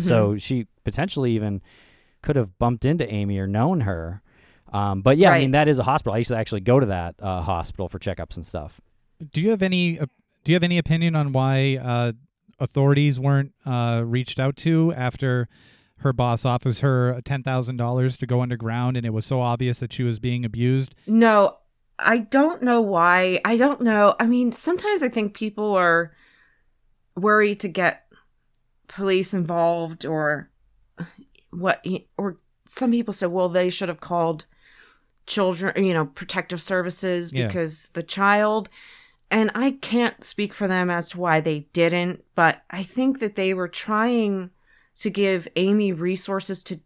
A: So she potentially even could have bumped into Amy or known her. But yeah, right. I mean, that is a hospital. I used to actually go to that hospital for checkups and stuff.
B: Do you have any opinion on why authorities weren't reached out to after her boss offers her $10,000 to go underground and it was so obvious that she was being abused?
C: No, I don't know why. I don't know. I mean, sometimes I think people are worried to get police involved or some people said, well, they should have called children, protective services because the child, and I can't speak for them as to why they didn't, but I think that they were trying to give Amy resources to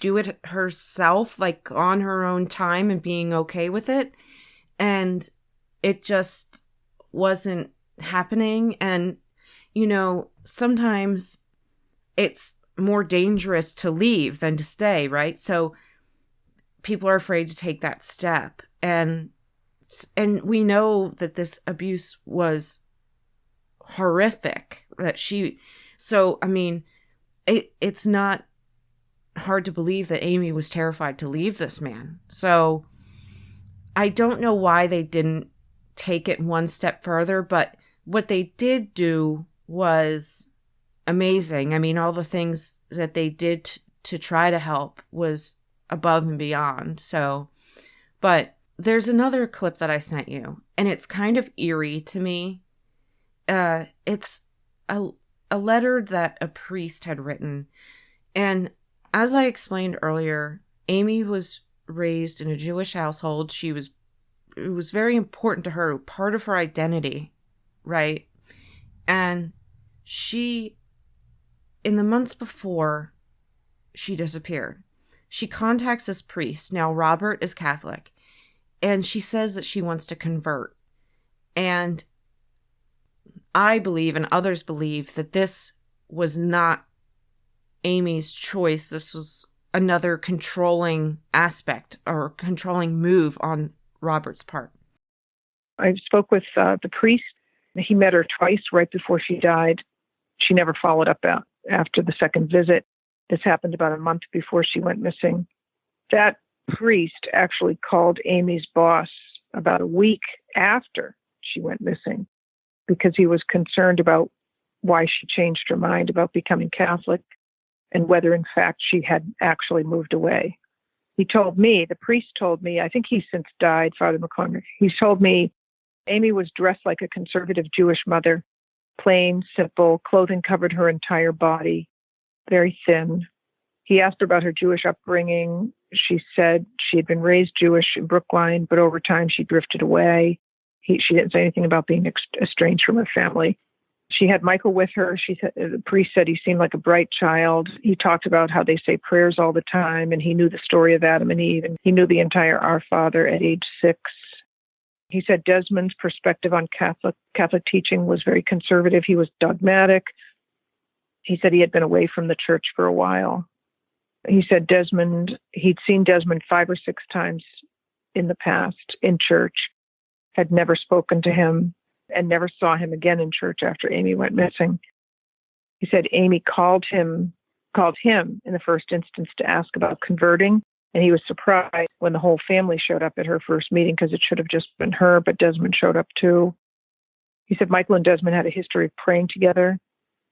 C: do it herself, like on her own time and being okay with it. And it just wasn't happening. And, you know, sometimes it's more dangerous to leave than to stay, right? So people are afraid to take that step. And we know that this abuse was horrific, so, I mean, it's not hard to believe that Amy was terrified to leave this man. So I don't know why they didn't take it one step further, but what they did do was amazing. I mean, all the things that they did to try to help was above and beyond. So, but there's another clip that I sent you, and it's kind of eerie to me. It's a letter that a priest had written. And as I explained earlier, Amy was raised in a Jewish household. It was very important to her, part of her identity, right? And she, in the months before she disappeared, she contacts this priest. Now, Robert is Catholic, and she says that she wants to convert. And I believe, and others believe, that this was not Amy's choice. This was another controlling aspect or controlling move on Robert's part.
F: I spoke with the priest. He met her twice right before she died. She never followed up after the second visit. This happened about a month before she went missing. That priest actually called Amy's boss about a week after she went missing because he was concerned about why she changed her mind about becoming Catholic and whether, in fact, she had actually moved away. He told me, the priest told me, I think he's since died, Father McCormick, he told me Amy was dressed like a conservative Jewish mother, plain, simple, clothing covered her entire body, very thin. He asked her about her Jewish upbringing. She said she had been raised Jewish in Brookline, but over time she drifted away. She didn't say anything about being estranged from her family. She had Michael with her. The priest said he seemed like a bright child. He talked about how they say prayers all the time, and he knew the story of Adam and Eve, and he knew the entire Our Father at age 6. He said Desmond's perspective on Catholic teaching was very conservative. He was dogmatic. He said he had been away from the church for a while. He said he'd seen Desmond 5 or 6 times in the past in church, had never spoken to him, and never saw him again in church after Amy went missing. He said Amy called him in the first instance to ask about converting, and he was surprised when the whole family showed up at her first meeting because it should have just been her, but Desmond showed up too. He said Michael and Desmond had a history of praying together,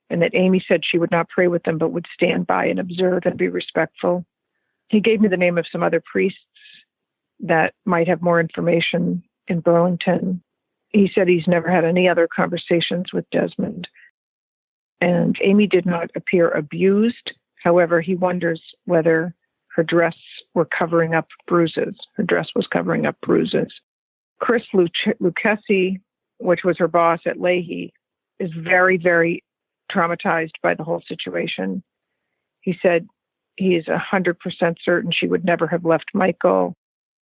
F: and that Amy said she would not pray with them but would stand by and observe and be respectful. He gave me the name of some other priests that might have more information in Burlington. He said he's never had any other conversations with Desmond. And Amy did not appear abused. However, he wonders whether her dress were covering up bruises. Her dress was covering up bruises. Chris Lucchesi, which was her boss at Leahy, is very, very traumatized by the whole situation. He said he is 100% certain she would never have left Michael.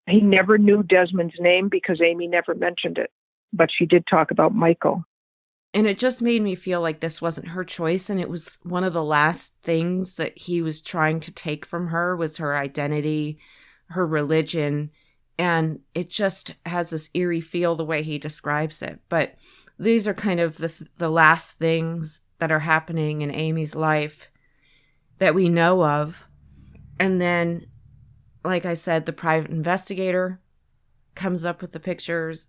F: He never knew Desmond's name because Amy never mentioned it, but she did talk about Michael.
C: And it just made me feel like this wasn't her choice, and it was one of the last things that he was trying to take from her was her identity, her religion, and it just has this eerie feel the way he describes it. But these are kind of the last things that are happening in Amy's life that we know of. And then, like I said, the private investigator comes up with the pictures,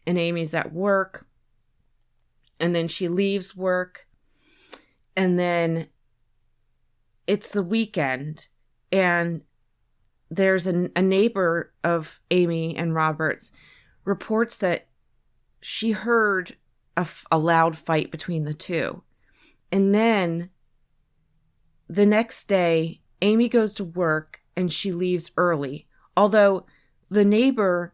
C: and Amy's at work. And then she leaves work, and then it's the weekend, and there's a neighbor of Amy and Robert's reports that she heard a loud fight between the two. And then the next day, Amy goes to work, and she leaves early, although the neighbor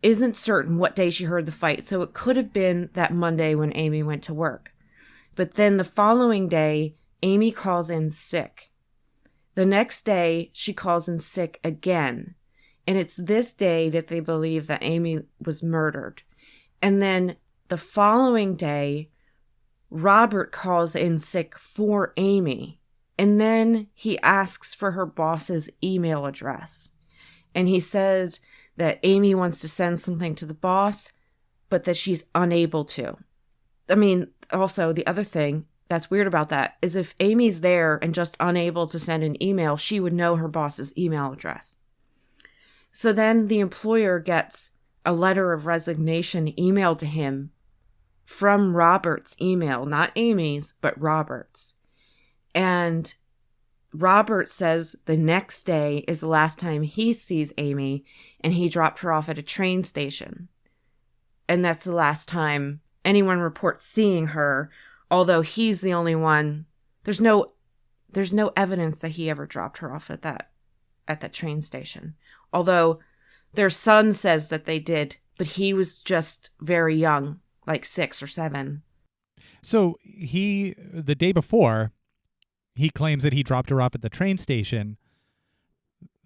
C: isn't certain what day she heard the fight, so it could have been that Monday when Amy went to work. But then the following day, Amy calls in sick. The next day, she calls in sick again. And it's this day that they believe that Amy was murdered. And then the following day, Robert calls in sick for Amy. And then he asks for her boss's email address. And he says that Amy wants to send something to the boss, but that she's unable to. I mean, also, the other thing that's weird about that is if Amy's there and just unable to send an email, she would know her boss's email address. So then the employer gets a letter of resignation emailed to him from Robert's email, not Amy's, but Robert's. And Robert says the next day is the last time he sees Amy, and he dropped her off at a train station. And that's the last time anyone reports seeing her, although he's the only one. There's no evidence that he ever dropped her off at that train station. Although their son says that they did, but he was just very young, like 6 or 7.
B: So the day before, he claims that he dropped her off at the train station.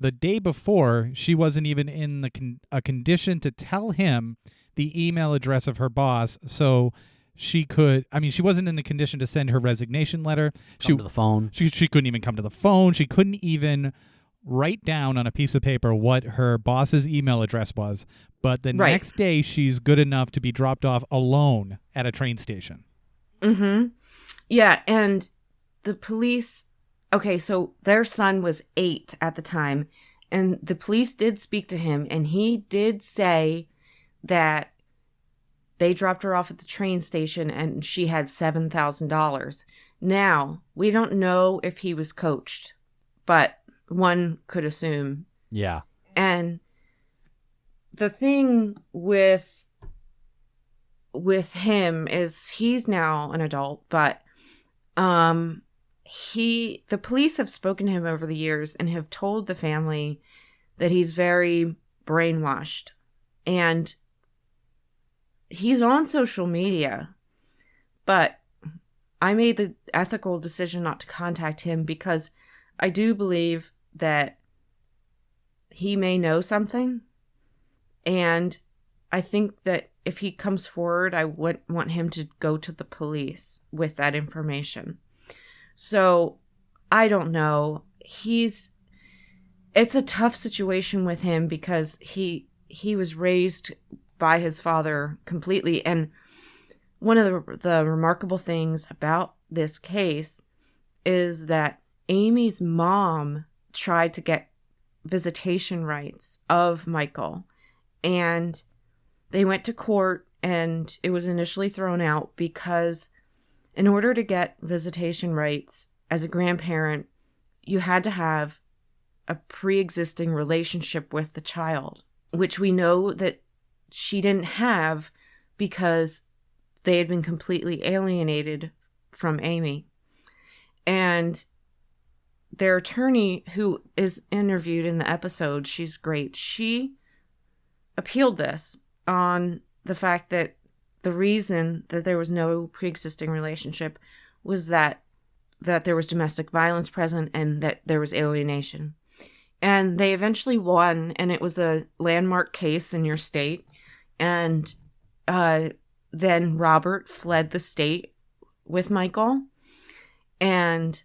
B: The day before, she wasn't even in a condition to tell him the email address of her boss, so she wasn't in the condition to send her resignation letter.
A: Come to the phone.
B: She couldn't even come to the phone. She couldn't even write down on a piece of paper what her boss's email address was. But the next day, she's good enough to be dropped off alone at a train station.
C: Mm-hmm. Yeah, and the police... Okay, so their son was 8 at the time, and the police did speak to him, and he did say that they dropped her off at the train station and she had $7,000. Now, we don't know if he was coached, but one could assume.
A: Yeah.
C: And the thing with him is he's now an adult, but the police have spoken to him over the years and have told the family that he's very brainwashed. And he's on social media, but I made the ethical decision not to contact him because I do believe that he may know something. And I think that if he comes forward, I wouldn't want him to go to the police with that information. So I don't know. It's a tough situation with him because he was raised by his father completely. And one of the remarkable things about this case is that Amy's mom tried to get visitation rights of Michael, and they went to court, and it was initially thrown out because in order to get visitation rights as a grandparent, you had to have a pre-existing relationship with the child, which we know that she didn't have because they had been completely alienated from Amy. And their attorney, who is interviewed in the episode, she's great. She appealed this on the fact that the reason that there was no pre-existing relationship was that there was domestic violence present and that there was alienation. And they eventually won, and it was a landmark case in your state. And then Robert fled the state with Michael. And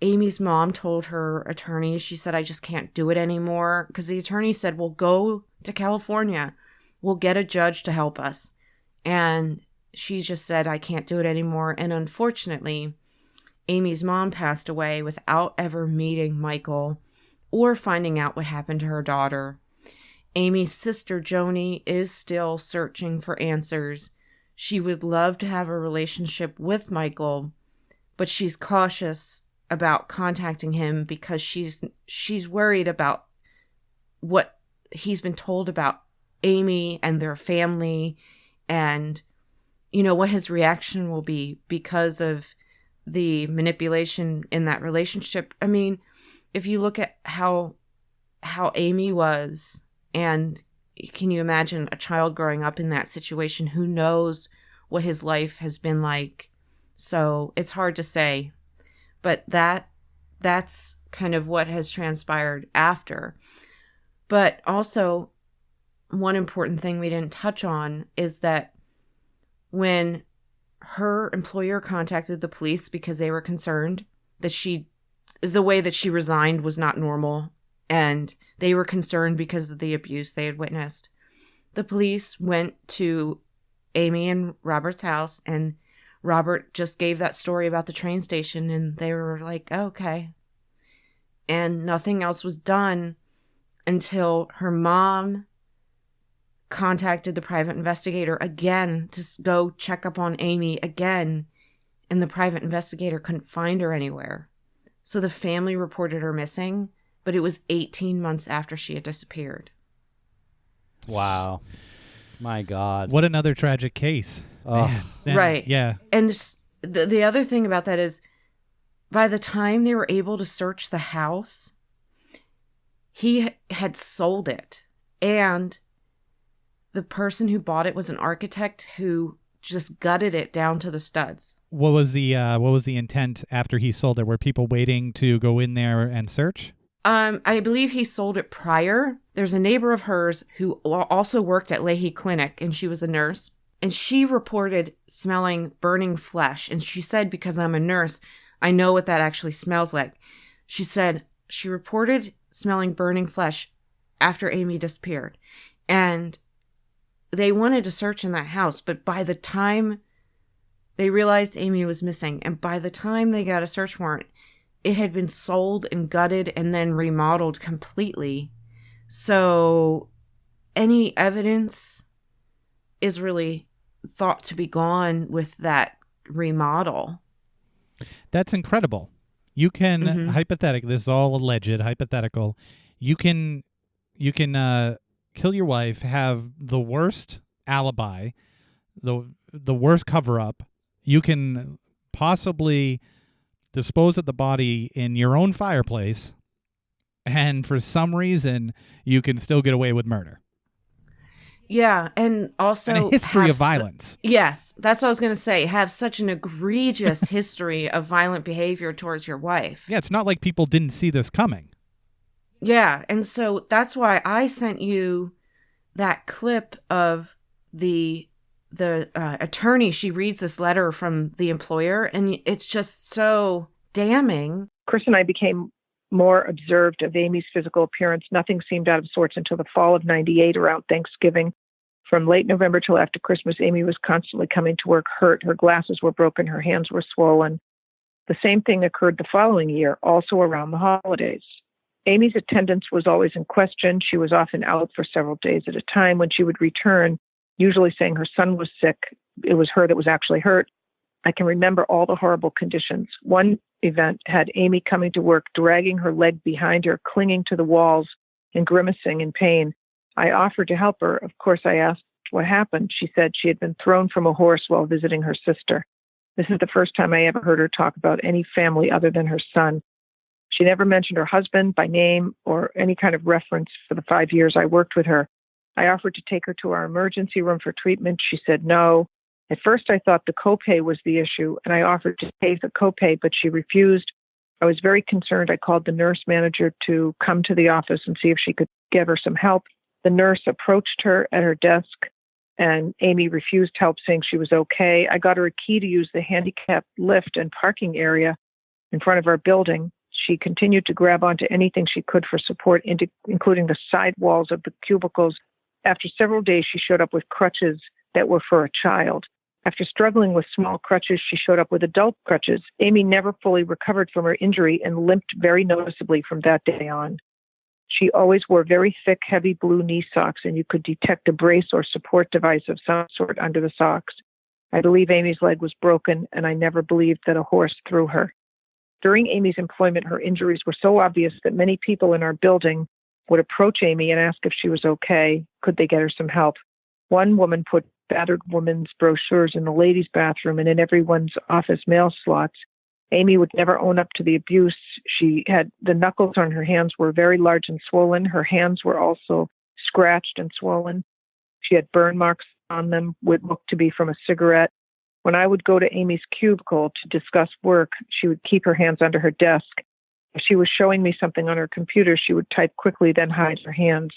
C: Amy's mom told her attorney, she said, I just can't do it anymore. Because the attorney said, well, go to California. We'll get a judge to help us. And she just said, I can't do it anymore. And unfortunately, Amy's mom passed away without ever meeting Michael or finding out what happened to her daughter. Amy's sister, Joni, is still searching for answers. She would love to have a relationship with Michael, but she's cautious about contacting him because she's worried about what he's been told about Amy and their family and, what his reaction will be because of the manipulation in that relationship. I mean, if you look at how Amy was, and can you imagine a child growing up in that situation? Who knows what his life has been like? So it's hard to say. But that that's kind of what has transpired after. But also, one important thing we didn't touch on is that when her employer contacted the police because they were concerned that the way that she resigned was not normal, and they were concerned because of the abuse they had witnessed, the police went to Amy and Robert's house, and Robert just gave that story about the train station, and they were like, oh, okay. And nothing else was done until her mom contacted the private investigator again to go check up on Amy again, and the private investigator couldn't find her anywhere. So the family reported her missing, but it was 18 months after she had disappeared.
A: Wow. My God.
B: What another tragic case.
A: Oh.
B: Man,
C: Right.
B: Yeah.
C: And the other thing about that is, by the time they were able to search the house, he had sold it. And the person who bought it was an architect who just gutted it down to the studs.
B: What was the intent after he sold it? Were people waiting to go in there and search?
C: I believe he sold it prior. There's a neighbor of hers who also worked at Leahy Clinic, and she was a nurse. And she reported smelling burning flesh. And she said, because I'm a nurse, I know what that actually smells like. She said she reported smelling burning flesh after Amy disappeared. And they wanted to search in that house, but by the time they realized Amy was missing, and by the time they got a search warrant, it had been sold and gutted and then remodeled completely. So any evidence is really thought to be gone with that remodel.
B: That's incredible. You can hypothetically, this is all alleged, hypothetical. You can kill your wife, have the worst alibi, the worst cover up. You can possibly dispose of the body in your own fireplace, and for some reason you can still get away with murder.
C: Yeah, and also
B: and a history of violence.
C: Yes, that's what I was going to say. Have such an egregious history of violent behavior towards your wife.
B: Yeah, it's not like people didn't see this coming.
C: Yeah, and so that's why I sent you that clip of the attorney. She reads this letter from the employer, and it's just so damning.
F: Chris and I became more observed of Amy's physical appearance. Nothing seemed out of sorts until the fall of '98, around Thanksgiving. From late November till after Christmas, Amy was constantly coming to work hurt. Her glasses were broken. Her hands were swollen. The same thing occurred the following year, also around the holidays. Amy's attendance was always in question. She was often out for several days at a time. When she would return, usually saying her son was sick, it was her that was actually hurt. I can remember all the horrible conditions. One event had Amy coming to work, dragging her leg behind her, clinging to the walls and grimacing in pain. I offered to help her. Of course, I asked what happened. She said she had been thrown from a horse while visiting her sister. This is the first time I ever heard her talk about any family other than her son. She never mentioned her husband by name or any kind of reference for the 5 years I worked with her. I offered to take her to our emergency room for treatment. She said no. At first, I thought the copay was the issue, and I offered to pay the copay, but she refused. I was very concerned. I called the nurse manager to come to the office and see if she could give her some help. The nurse approached her at her desk, and Amy refused help, saying she was okay. I got her a key to use the handicapped lift and parking area in front of our building. She continued to grab onto anything she could for support, including the side walls of the cubicles. After several days, she showed up with crutches that were for a child. After struggling with small crutches, she showed up with adult crutches. Amy never fully recovered from her injury and limped very noticeably from that day on. She always wore very thick, heavy blue knee socks, and you could detect a brace or support device of some sort under the socks. I believe Amy's leg was broken, and I never believed that a horse threw her. During Amy's employment, her injuries were so obvious that many people in our building would approach Amy and ask if she was okay. Could they get her some help? One woman put battered women's brochures in the ladies' bathroom and in everyone's office mail slots. Amy would never own up to the abuse. She had the knuckles on her hands were very large and swollen. Her hands were also scratched and swollen. She had burn marks on them, would look to be from a cigarette. When I would go to Amy's cubicle to discuss work, she would keep her hands under her desk. If she was showing me something on her computer, she would type quickly, then hide her hands.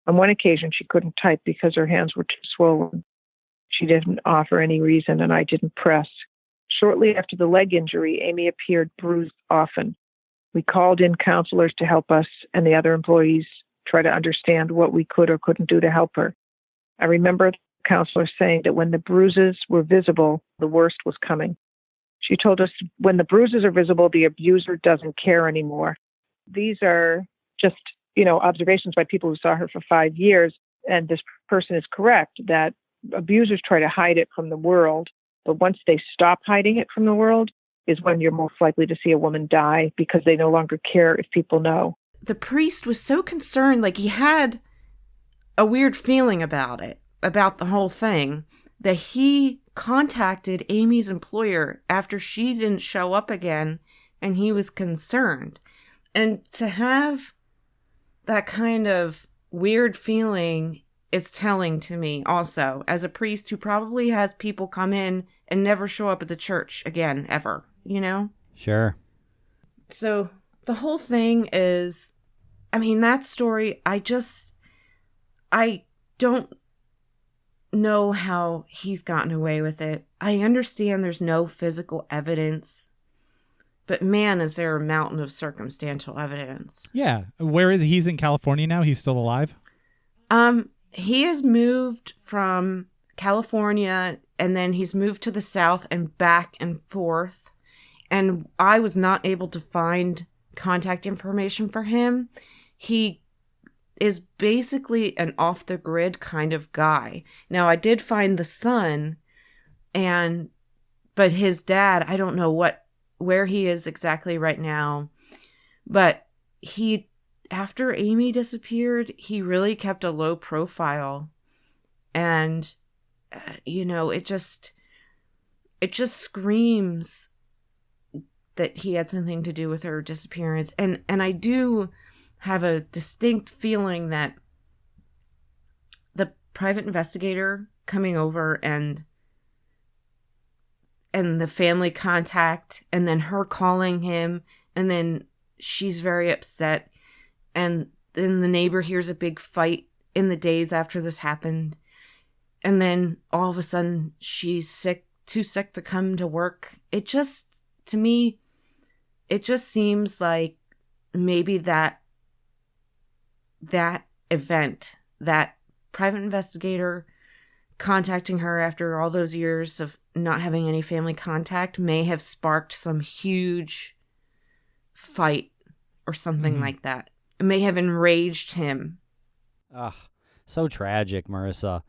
F: On one occasion, she couldn't type because her hands were too swollen. She didn't offer any reason, and I didn't press. Shortly after the leg injury, Amy appeared bruised often. We called in counselors to help us, and the other employees tried to understand what we could or couldn't do to help her. I remember the counselor saying that when the bruises were visible, the worst was coming. She told us when the bruises are visible, the abuser doesn't care anymore. These are just, observations by people who saw her for 5 years. And this person is correct that abusers try to hide it from the world. But once they stop hiding it from the world is when you're most likely to see a woman die because they no longer care if people know.
C: The priest was so concerned, like he had a weird feeling about it, about the whole thing, that he contacted Amy's employer after she didn't show up again, and he was concerned. And to have that kind of weird feeling is telling to me also, as a priest who probably has people come in and never show up at the church again, ever,
A: Sure.
C: So the whole thing is, that story, I don't know how he's gotten away with it. I understand there's no physical evidence, but man, is there a mountain of circumstantial evidence.
B: Yeah. Where is he? He's in California now? He's still alive?
C: He has moved from California, and then he's moved to the South and back and forth. And I was not able to find contact information for him. He is basically an off-the-grid kind of guy. Now, I did find the son, but his dad, I don't know where he is exactly right now. But after Amy disappeared, he really kept a low profile. And, it just screams that he had something to do with her disappearance. And I do have a distinct feeling that the private investigator coming over and the family contact, and then her calling him, and then she's very upset, and then the neighbor hears a big fight in the days after this happened, and then all of a sudden she's too sick to come to work. It just, to me, it just seems like maybe that event, that private investigator contacting her after all those years of not having any family contact, may have sparked some huge fight or something like that. It may have enraged him.
A: Ugh, so tragic, Marissa.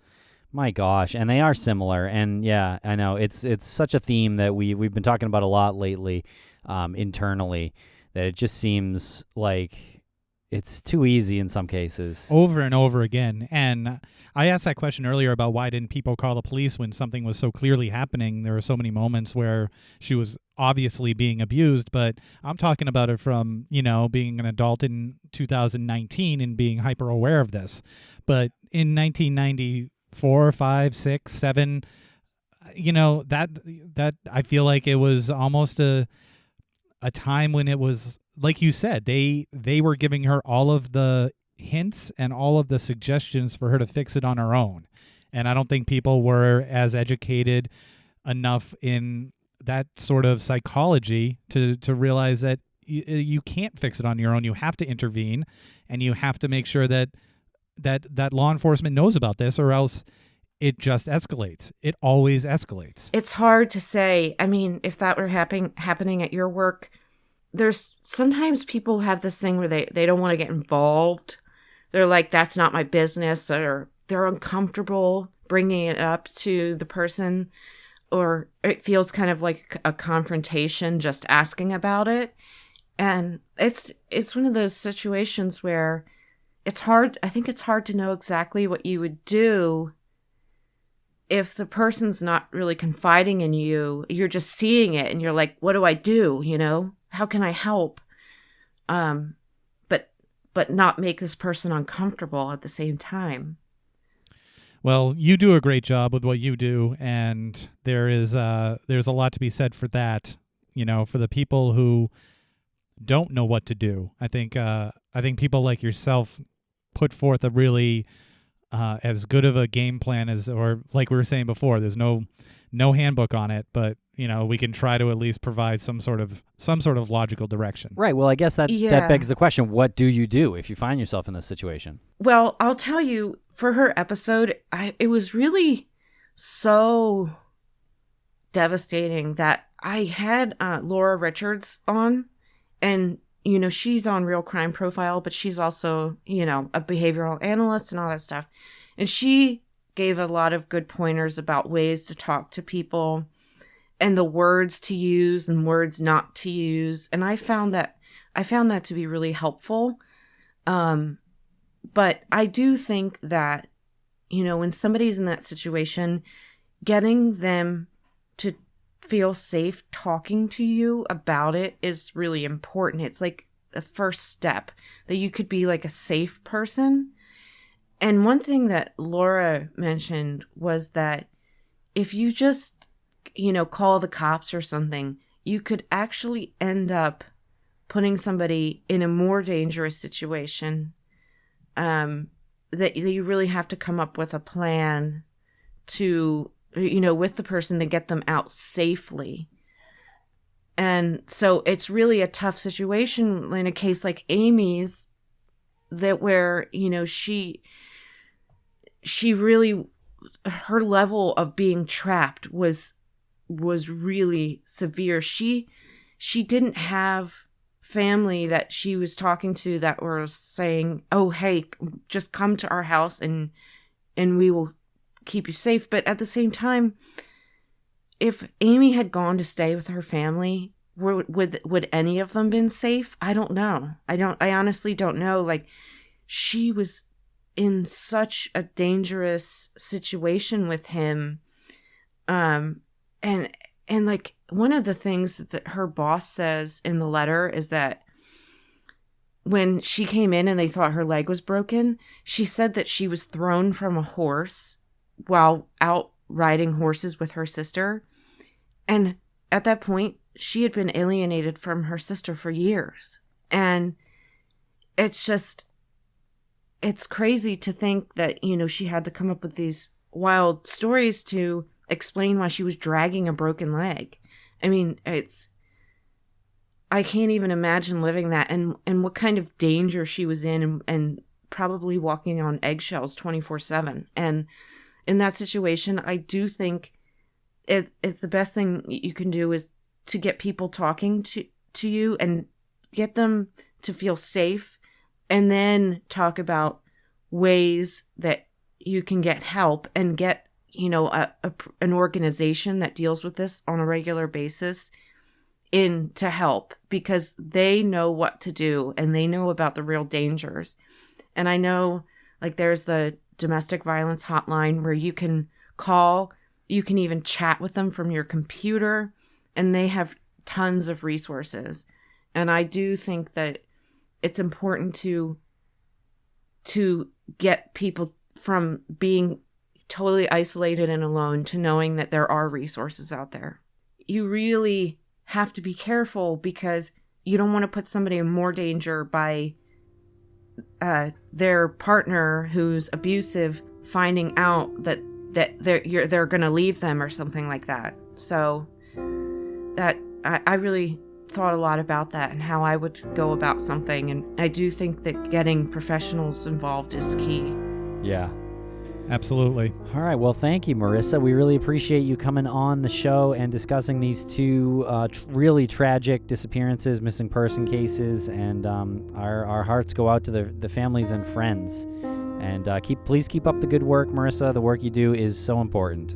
A: My gosh, and they are similar. And yeah, I know it's such a theme that we've been talking about a lot lately, internally, that it just seems like it's too easy in some cases.
B: Over and over again. And I asked that question earlier about why didn't people call the police when something was so clearly happening. There were so many moments where she was obviously being abused, but I'm talking about it from, being an adult in 2019 and being hyper aware of this. But in 1994, 5, 6, 7, that I feel like it was almost a time when it was, like you said, they were giving her all of the hints and all of the suggestions for her to fix it on her own. And I don't think people were as educated enough in that sort of psychology to realize that you can't fix it on your own. You have to intervene, and you have to make sure that law enforcement knows about this, or else it just escalates. It always escalates.
C: It's hard to say. If that were happening at your work, there's sometimes people have this thing where they don't want to get involved. They're like, that's not my business, or they're uncomfortable bringing it up to the person, or it feels kind of like a confrontation just asking about it. And it's one of those situations where it's hard. I think it's hard to know exactly what you would do if the person's not really confiding in you. You're just seeing it and you're like, what do I do? How can I help? But not make this person uncomfortable at the same time.
B: Well, you do a great job with what you do, and there's a lot to be said for that. For the people who don't know what to do. I think people like yourself put forth a really as good of a game plan as, or like we were saying before, there's no handbook on it, but we can try to at least provide some sort of logical direction.
A: Right. Well, I guess that begs the question: what do you do if you find yourself in this situation?
C: Well, I'll tell you, for her episode, it was really so devastating that I had Laura Richards on, and she's on Real Crime Profile, but she's also a behavioral analyst and all that stuff, and she gave a lot of good pointers about ways to talk to people and the words to use and words not to use, and I found that to be really helpful. But I do think that when somebody's in that situation, getting them to feel safe talking to you about it is really important. It's like the first step that you could be like a safe person. And one thing that Laura mentioned was that if you just, call the cops or something, you could actually end up putting somebody in a more dangerous situation, that you really have to come up with a plan to, with the person to get them out safely. And so it's really a tough situation in a case like Amy's, that where, she really, her level of being trapped was really severe. She didn't have family that she was talking to that were saying, oh, hey, just come to our house and we will keep you safe. But at the same time, if Amy had gone to stay with her family, would any of them been safe? I don't know. I honestly don't know. Like, she was in such a dangerous situation with him. And like, one of the things that her boss says in the letter is that when she came in and they thought her leg was broken, she said that she was thrown from a horse while out riding horses with her sister. And at that point, she had been alienated from her sister for years. And it's crazy to think that, she had to come up with these wild stories to explain why she was dragging a broken leg. I mean, I can't even imagine living that and what kind of danger she was in and probably walking on eggshells 24/7. And in that situation, I do think it's the best thing you can do is to get people talking to you and get them to feel safe, and then talk about ways that you can get help and get an organization that deals with this on a regular basis in to help, because they know what to do and they know about the real dangers. And I know, like, there's the domestic violence hotline where you can call, you can even chat with them from your computer, and they have tons of resources. And I do think that it's important to get people from being totally isolated and alone to knowing that there are resources out there. You really have to be careful, because you don't want to put somebody in more danger by their partner who's abusive finding out that they're going to leave them or something like that. So that I really thought a lot about that and how I would go about something, and I do think that getting professionals involved is key.
A: Yeah.
B: Absolutely.
A: All right. Well, thank you, Marissa. We really appreciate you coming on the show and discussing these two really tragic disappearances, missing person cases, and our hearts go out to the families and friends. And please keep up the good work, Marissa. The work you do is so important.